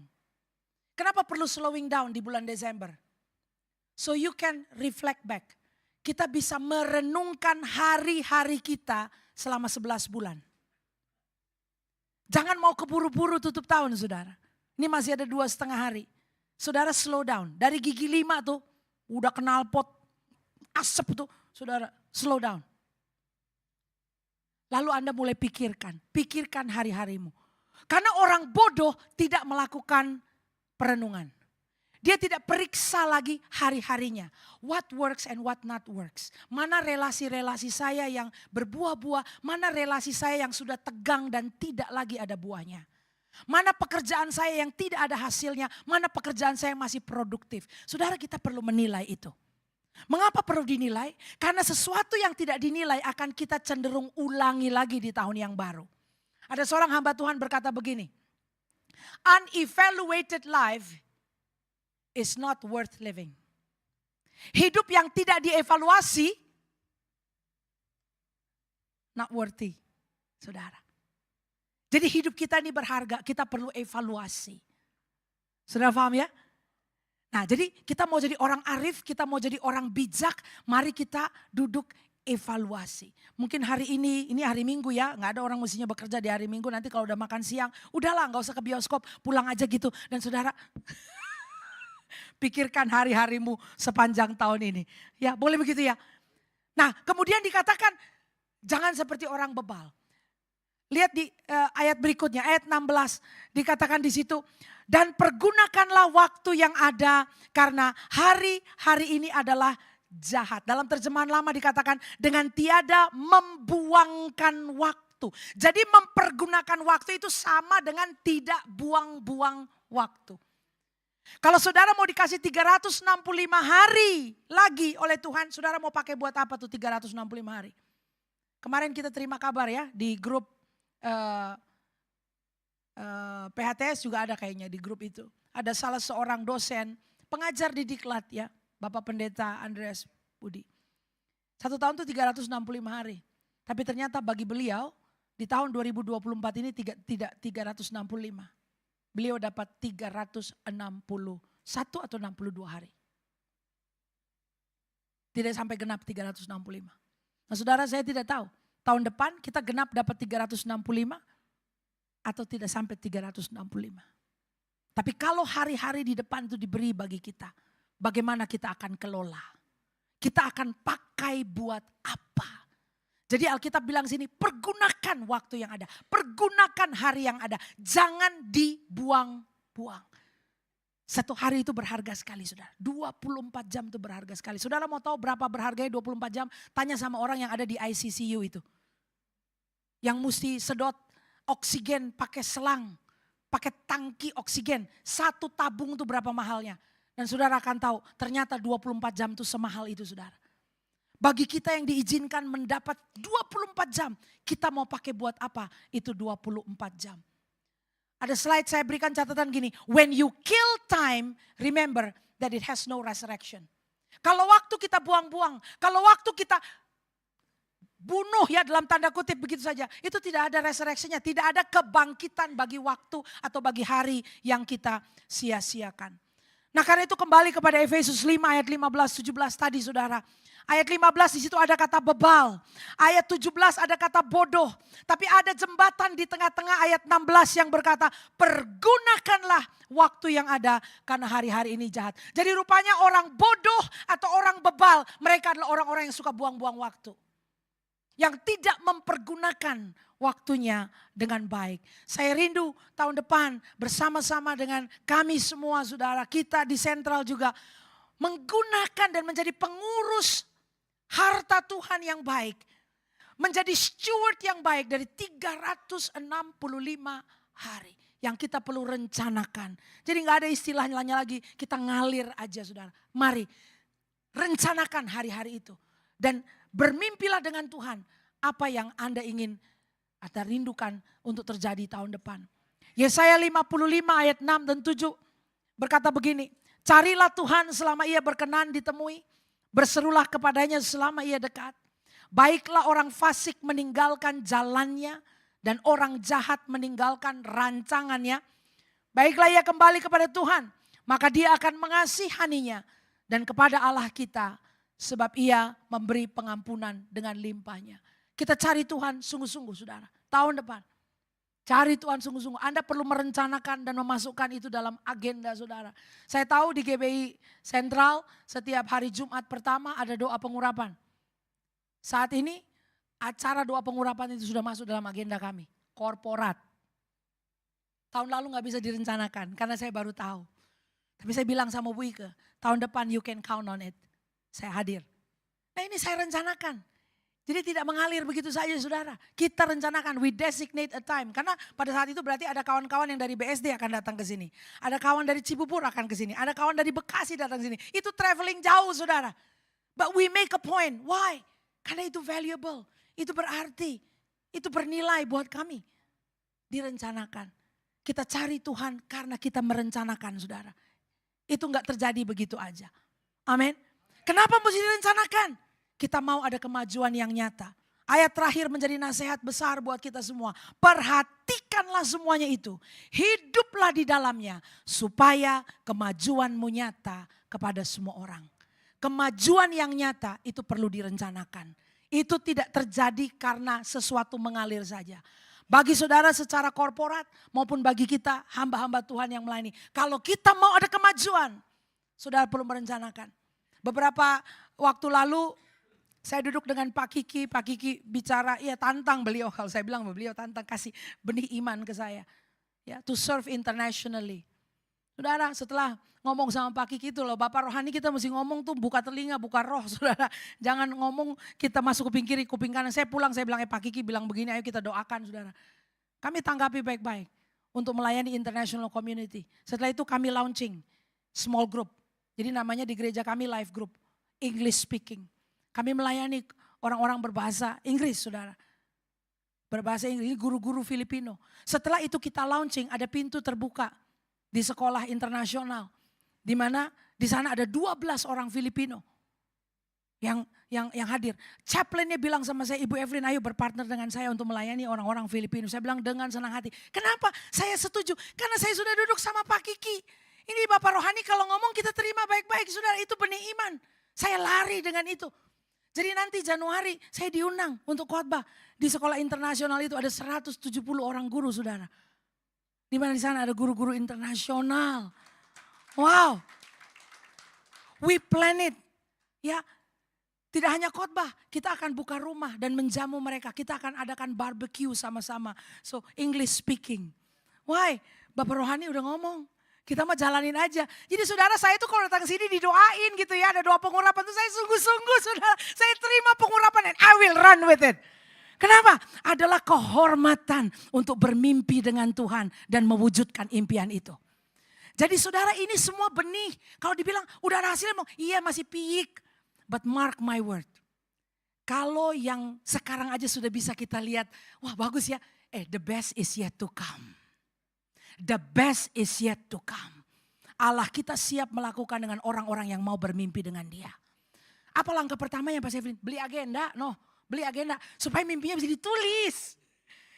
Kenapa perlu slowing down di bulan Desember? So you can reflect back. Kita bisa merenungkan hari-hari kita selama 11 bulan. Jangan mau keburu-buru tutup tahun saudara. Ini masih ada 2,5 hari. Saudara slow down. Dari gigi 5 tuh udah knalpot asap tuh saudara slow down. Lalu Anda mulai pikirkan hari-harimu. Karena orang bodoh tidak melakukan perenungan. Dia tidak periksa lagi hari-harinya. What works and what not works. Mana relasi-relasi saya yang berbuah-buah. Mana relasi saya yang sudah tegang dan tidak lagi ada buahnya. Mana pekerjaan saya yang tidak ada hasilnya. Mana pekerjaan saya yang masih produktif. Saudara, kita perlu menilai itu. Mengapa perlu dinilai? Karena sesuatu yang tidak dinilai akan kita cenderung ulangi lagi di tahun yang baru. Ada seorang hamba Tuhan berkata begini. Unevaluated life is not worth living. Hidup yang tidak dievaluasi, not worthy, saudara. Jadi hidup kita ini berharga, kita perlu evaluasi. Saudara paham ya? Nah jadi kita mau jadi orang arif, kita mau jadi orang bijak, mari kita duduk evaluasi. Mungkin hari ini hari Minggu ya, gak ada orang mestinya bekerja di hari Minggu, nanti kalau udah makan siang, udahlah gak usah ke bioskop, pulang aja gitu. Dan saudara, pikirkan hari-harimu sepanjang tahun ini. Ya boleh begitu ya. Nah kemudian dikatakan, jangan seperti orang bebal. Lihat di ayat berikutnya, ayat 16, dikatakan di situ. Dan pergunakanlah waktu yang ada karena hari-hari ini adalah jahat. Dalam terjemahan lama dikatakan dengan tiada membuangkan waktu. Jadi mempergunakan waktu itu sama dengan tidak buang-buang waktu. Kalau saudara mau dikasih 365 hari lagi oleh Tuhan, saudara mau pakai buat apa tuh 365 hari? Kemarin kita terima kabar ya di grup PHTS juga ada kayaknya di grup itu. Ada salah seorang dosen pengajar di Diklat ya, Bapak Pendeta Andreas Budi. 1 tahun itu 365 hari. Tapi ternyata bagi beliau di tahun 2024 ini tidak 365. Beliau dapat 361 atau 62 hari. Tidak sampai genap 365. Nah saudara, saya tidak tahu. Tahun depan kita genap dapat 365 atau tidak sampai 365. Tapi kalau hari-hari di depan itu diberi bagi kita, bagaimana kita akan kelola? Kita akan pakai buat apa? Jadi Alkitab bilang sini, pergunakan waktu yang ada. Pergunakan hari yang ada. Jangan dibuang-buang. Satu hari itu berharga sekali saudara. 24 jam itu berharga sekali. Saudara mau tahu berapa berharganya 24 jam? Tanya sama orang yang ada di ICCU itu. Yang mesti sedot oksigen pakai selang. Pakai tangki oksigen. 1 tabung itu berapa mahalnya. Dan saudara akan tahu ternyata 24 jam itu semahal itu saudara. Bagi kita yang diizinkan mendapat 24 jam, kita mau pakai buat apa? Itu 24 jam. Ada slide saya berikan catatan gini, when you kill time, remember that it has no resurrection. Kalau waktu kita buang-buang, kalau waktu kita bunuh ya dalam tanda kutip begitu saja, itu tidak ada resurrectionnya, tidak ada kebangkitan bagi waktu atau bagi hari yang kita sia-siakan. Nah karena itu kembali kepada Efesus 5 ayat 15-17 tadi saudara. Ayat 15 di situ ada kata bebal. Ayat 17 ada kata bodoh. Tapi ada jembatan di tengah-tengah ayat 16 yang berkata pergunakanlah waktu yang ada karena hari-hari ini jahat. Jadi rupanya orang bodoh atau orang bebal mereka adalah orang-orang yang suka buang-buang waktu. Yang tidak mempergunakan waktunya dengan baik. Saya rindu tahun depan bersama-sama dengan kami semua saudara kita di sentral juga menggunakan dan menjadi pengurus harta Tuhan yang baik. Menjadi steward yang baik dari 365 hari. Yang kita perlu rencanakan. Jadi gak ada istilahnya lagi kita ngalir aja saudara. Mari rencanakan hari-hari itu. Dan bermimpilah dengan Tuhan apa yang Anda ingin atau rindukan untuk terjadi tahun depan. Yesaya 55 ayat 6 dan 7 berkata begini. Carilah Tuhan selama ia berkenan ditemui. Berserulah kepadanya selama ia dekat. Baiklah orang fasik meninggalkan jalannya. Dan orang jahat meninggalkan rancangannya. Baiklah ia kembali kepada Tuhan. Maka dia akan mengasihaninya. Dan kepada Allah kita. Sebab ia memberi pengampunan dengan limpahnya. Kita cari Tuhan sungguh-sungguh saudara. Tahun depan. Cari Tuhan sungguh-sungguh. Anda perlu merencanakan dan memasukkan itu dalam agenda saudara. Saya tahu di GBI Sentral setiap hari Jumat pertama ada doa pengurapan. Saat ini acara doa pengurapan itu sudah masuk dalam agenda kami. Korporat. Tahun lalu gak bisa direncanakan karena saya baru tahu. Tapi saya bilang sama Bu Ike, tahun depan you can count on it. Saya hadir. Nah ini saya rencanakan. Jadi tidak mengalir begitu saja saudara. Kita rencanakan, we designate a time. Karena pada saat itu berarti ada kawan-kawan yang dari BSD akan datang ke sini. Ada kawan dari Cibubur akan ke sini. Ada kawan dari Bekasi datang ke sini. Itu traveling jauh saudara. But we make a point. Why? Karena itu valuable. Itu berarti. Itu bernilai buat kami. Direncanakan. Kita cari Tuhan karena kita merencanakan saudara. Itu enggak terjadi begitu aja. Amin. Kenapa mesti direncanakan? Kita mau ada kemajuan yang nyata. Ayat terakhir menjadi nasihat besar buat kita semua. Perhatikanlah semuanya itu. Hiduplah di dalamnya. Supaya kemajuanmu nyata kepada semua orang. Kemajuan yang nyata itu perlu direncanakan. Itu tidak terjadi karena sesuatu mengalir saja. Bagi saudara secara korporat maupun bagi kita hamba-hamba Tuhan yang melayani. Kalau kita mau ada kemajuan, saudara perlu merencanakan. Beberapa waktu lalu saya duduk dengan Pak Kiki bicara, ya tantang beliau, kalau saya bilang beliau tantang kasih benih iman ke saya. Ya, to serve internationally. Saudara setelah ngomong sama Pak Kiki itu loh, Bapak rohani kita mesti ngomong tuh buka telinga, buka roh saudara. Jangan ngomong kita masuk kuping kiri, kuping kanan. Saya pulang saya bilang, Pak Kiki bilang begini, ayo kita doakan saudara. Kami tanggapi baik-baik untuk melayani international community. Setelah itu kami launching small group. Jadi namanya di gereja kami live group, English speaking. Kami melayani orang-orang berbahasa Inggris, saudara. Berbahasa Inggris, guru-guru Filipino. Setelah itu kita launching, ada pintu terbuka di sekolah internasional. Di mana Di sana ada 12 orang Filipino yang hadir. Chaplainnya bilang sama saya, Ibu Evelyn, ayo berpartner dengan saya untuk melayani orang-orang Filipino. Saya bilang dengan senang hati. Kenapa? Saya setuju. Karena saya sudah duduk sama Pak Kiki. Ini Bapak Rohani kalau ngomong kita terima baik-baik. Saudara, itu benih iman. Saya lari dengan itu. Jadi nanti Januari saya diundang untuk khotbah. Di sekolah internasional itu ada 170 orang guru, saudara. Di mana di sana ada guru-guru internasional. Wow. We plan it. Ya, tidak hanya khotbah, kita akan buka rumah dan menjamu mereka. Kita akan adakan barbecue sama-sama. So, English speaking. Why? Bapak Rohani udah ngomong. Kita mah jalanin aja. Jadi saudara, saya itu kalau datang sini didoain gitu ya. Ada doa pengurapan itu saya sungguh-sungguh, saudara. Saya terima pengurapan and I will run with it. Kenapa? Adalah kehormatan untuk bermimpi dengan Tuhan dan mewujudkan impian itu. Jadi saudara, ini semua benih. Kalau dibilang udah ada hasilnya, iya masih piik. But mark my word. Kalau yang sekarang aja sudah bisa kita lihat, wah bagus ya. The best is yet to come. The best is yet to come. Allah kita siap melakukan dengan orang-orang yang mau bermimpi dengan dia. Apa langkah pertamanya Pak Sevin? Beli agenda? No, beli agenda. Supaya mimpinya bisa ditulis.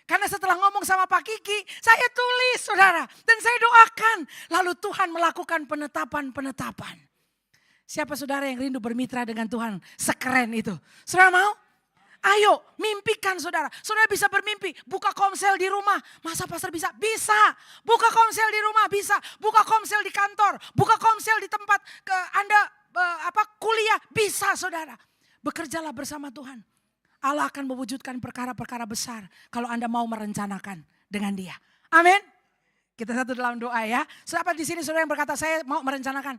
Karena setelah ngomong sama Pak Kiki, saya tulis saudara. Dan saya doakan. Lalu Tuhan melakukan penetapan-penetapan. Siapa saudara yang rindu bermitra dengan Tuhan? Sekeren itu. Saudara mau? Ayo mimpikan saudara. Saudara bisa bermimpi. Buka komsel di rumah. Masa pastor bisa? Bisa. Buka komsel di rumah bisa. Buka komsel di kantor. Buka komsel di tempat Anda kuliah. Bisa saudara. Bekerjalah bersama Tuhan. Allah akan mewujudkan perkara-perkara besar kalau Anda mau merencanakan dengan dia. Amin. Kita satu dalam doa ya. Siapa di sini saudara yang berkata saya mau merencanakan.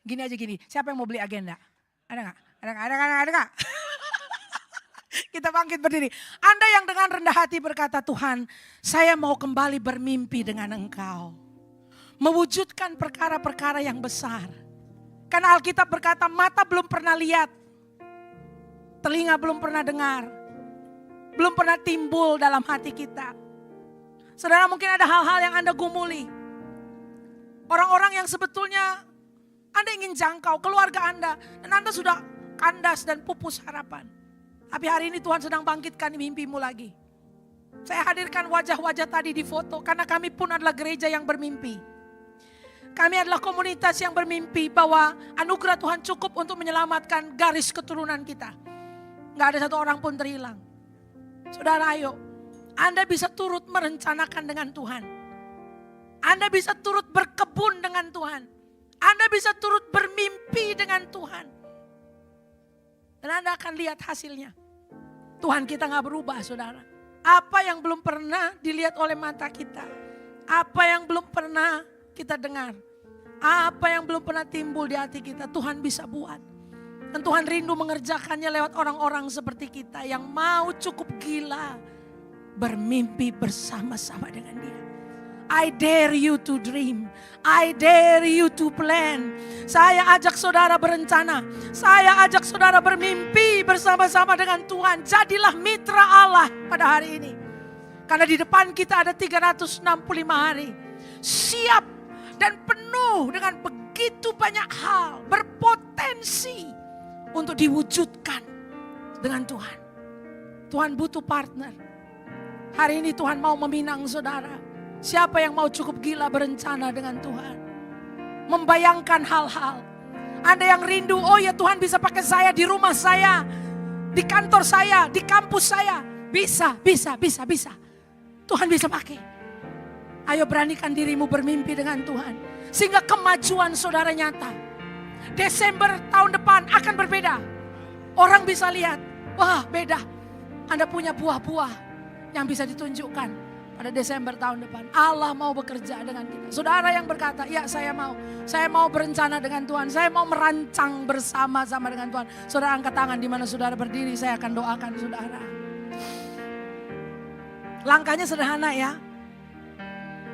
Gini aja gini. Siapa yang mau beli agenda? Ada gak? Ada gak? Kita bangkit berdiri. Anda yang dengan rendah hati berkata Tuhan saya mau kembali bermimpi dengan Engkau. Mewujudkan perkara-perkara yang besar. Karena Alkitab berkata mata belum pernah lihat. Telinga belum pernah dengar. Belum pernah timbul dalam hati kita. Saudara mungkin ada hal-hal yang Anda gumuli. Orang-orang yang sebetulnya Anda ingin jangkau, keluarga Anda. Dan Anda sudah kandas dan pupus harapan. Tapi hari ini Tuhan sedang bangkitkan mimpimu lagi. Saya hadirkan wajah-wajah tadi di foto. Karena kami pun adalah gereja yang bermimpi. Kami adalah komunitas yang bermimpi bahwa anugerah Tuhan cukup untuk menyelamatkan garis keturunan kita. Gak ada satu orang pun terhilang. Saudara ayo, Anda bisa turut merencanakan dengan Tuhan. Anda bisa turut berkebun dengan Tuhan. Anda bisa turut bermimpi dengan Tuhan. Dan Anda akan lihat hasilnya. Tuhan kita gak berubah saudara. Apa yang belum pernah dilihat oleh mata kita. Apa yang belum pernah kita dengar. Apa yang belum pernah timbul di hati kita. Tuhan bisa buat. Dan Tuhan rindu mengerjakannya lewat orang-orang seperti kita yang mau cukup gila bermimpi bersama-sama dengan dia. I dare you to dream. I dare you to plan. Saya ajak saudara berencana. Saya ajak saudara bermimpi bersama-sama dengan Tuhan. Jadilah mitra Allah pada hari ini. Karena di depan kita ada 365 hari. Siap dan penuh dengan begitu banyak hal. Berpotensi untuk diwujudkan dengan Tuhan. Tuhan butuh partner. Hari ini Tuhan mau meminang saudara. Siapa yang mau cukup gila berencana dengan Tuhan. Membayangkan hal-hal. Anda yang rindu, oh ya Tuhan bisa pakai saya di rumah saya. Di kantor saya, di kampus saya. Bisa. Tuhan bisa pakai. Ayo beranikan dirimu bermimpi dengan Tuhan. Sehingga kemajuan saudara nyata. Desember tahun depan akan berbeda. Orang bisa lihat, wah beda. Anda punya buah-buah yang bisa ditunjukkan pada Desember tahun depan. Allah mau bekerja dengan kita. Saudara yang berkata, ya saya mau. Saya mau berencana dengan Tuhan. Saya mau merancang bersama-sama dengan Tuhan. Saudara angkat tangan di mana saudara berdiri, saya akan doakan saudara. Langkahnya sederhana ya.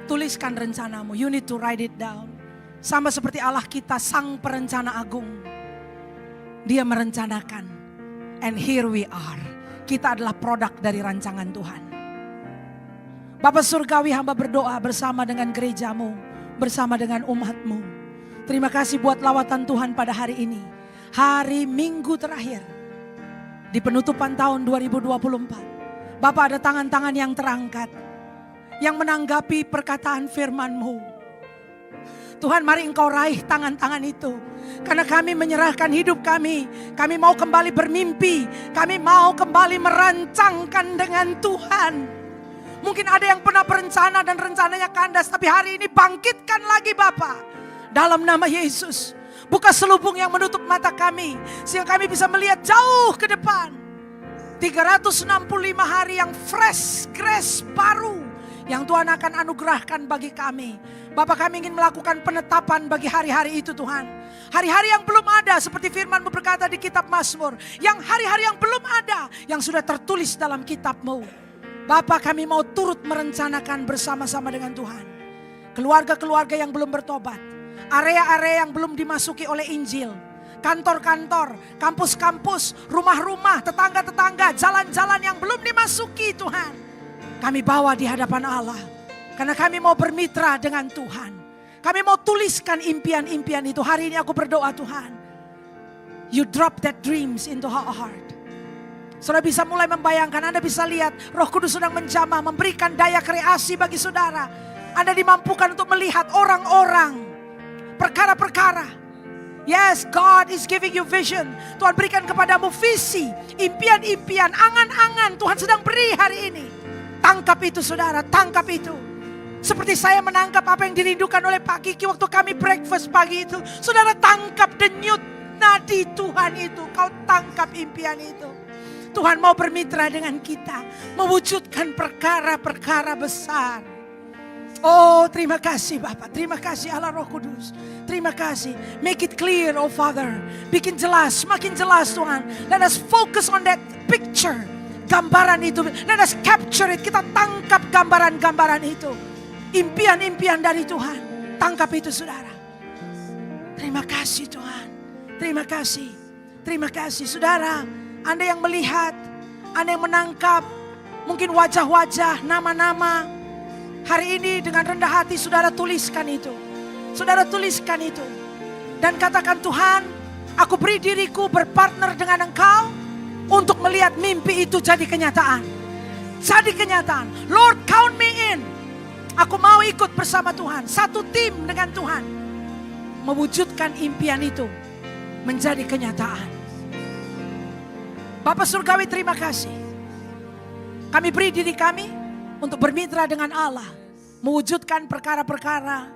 Tuliskan rencanamu. You need to write it down. Sama seperti Allah kita, sang perencana agung. Dia merencanakan. And here we are. Kita adalah produk dari rancangan Tuhan. Bapa Surgawi, hamba berdoa bersama dengan gerejamu. Bersama dengan umatmu. Terima kasih buat lawatan Tuhan pada hari ini. Hari Minggu terakhir di penutupan tahun 2024. Bapak, ada tangan-tangan yang terangkat, yang menanggapi perkataan firman-Mu. Tuhan, mari Engkau raih tangan-tangan itu. Karena kami menyerahkan hidup kami. Kami mau kembali bermimpi. Kami mau kembali merancangkan dengan Tuhan. Mungkin ada yang pernah berencana dan rencananya kandas. Tapi hari ini bangkitkan lagi Bapa. Dalam nama Yesus. Buka selubung yang menutup mata kami. Sehingga kami bisa melihat jauh ke depan. 365 hari yang fresh, grace baru. Yang Tuhan akan anugerahkan bagi kami. Bapak, kami ingin melakukan penetapan bagi hari-hari itu Tuhan. Hari-hari yang belum ada seperti firman-Mu berkata di kitab Mazmur. Yang hari-hari yang belum ada yang sudah tertulis dalam kitab-Mu. Bapak, kami mau turut merencanakan bersama-sama dengan Tuhan. Keluarga-keluarga yang belum bertobat. Area-area yang belum dimasuki oleh Injil. Kantor-kantor, kampus-kampus, rumah-rumah, tetangga-tetangga, jalan-jalan yang belum dimasuki Tuhan. Kami bawa di hadapan Allah. Karena kami mau bermitra dengan Tuhan. Kami mau tuliskan impian-impian itu. Hari ini aku berdoa Tuhan. You drop that dreams into our heart. Saudara bisa mulai membayangkan. Anda bisa lihat Roh Kudus sedang menjamah. Memberikan daya kreasi bagi saudara. Anda dimampukan untuk melihat orang-orang. Perkara-perkara. Yes, God is giving you vision. Tuhan berikan kepadamu visi. Impian-impian, angan-angan Tuhan sedang beri hari ini. Tangkap itu saudara, tangkap itu. Seperti saya menangkap apa yang dirindukan oleh Pak Kiki waktu kami breakfast pagi itu. Saudara, tangkap denyut nadi Tuhan itu. Kau tangkap impian itu. Tuhan mau bermitra dengan kita. Mewujudkan perkara-perkara besar. Oh, terima kasih Bapak. Terima kasih Allah Roh Kudus. Terima kasih. Make it clear, oh Father. Bikin jelas, makin jelas Tuhan. Let us focus on that picture. Gambaran itu. Let us capture it. Kita tangkap gambaran-gambaran itu. Impian-impian dari Tuhan. Tangkap itu saudara. Terima kasih Tuhan. Terima kasih. Terima kasih saudara. Anda yang melihat. Anda yang menangkap. Mungkin wajah-wajah, nama-nama. Hari ini dengan rendah hati saudara tuliskan itu. Saudara tuliskan itu. Dan katakan Tuhan. Aku beri diriku berpartner dengan Engkau. Untuk melihat mimpi itu jadi kenyataan. Jadi kenyataan. Lord, count me in. Aku mau ikut bersama Tuhan. Satu tim dengan Tuhan. Mewujudkan impian itu. Menjadi kenyataan. Bapak Surgawi terima kasih. Kami beri diri kami. Untuk bermitra dengan Allah. Mewujudkan perkara-perkara.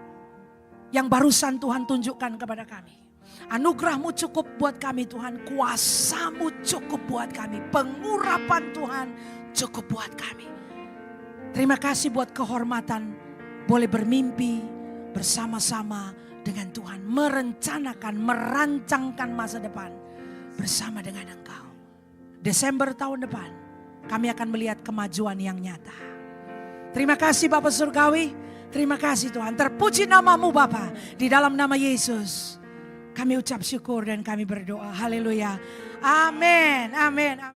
Yang barusan Tuhan tunjukkan kepada kami. Anugerah-Mu cukup buat kami Tuhan. Kuasa-Mu cukup buat kami. Pengurapan Tuhan cukup buat kami. Terima kasih buat kehormatan. Boleh bermimpi bersama-sama dengan Tuhan. Merencanakan, merancangkan masa depan. Bersama dengan Engkau. Desember tahun depan. Kami akan melihat kemajuan yang nyata. Terima kasih Bapak Surgawi. Terima kasih Tuhan. Terpuji nama-Mu Bapa. Di dalam nama Yesus. Kami ucap syukur dan kami berdoa. Haleluya. Amin. Amin.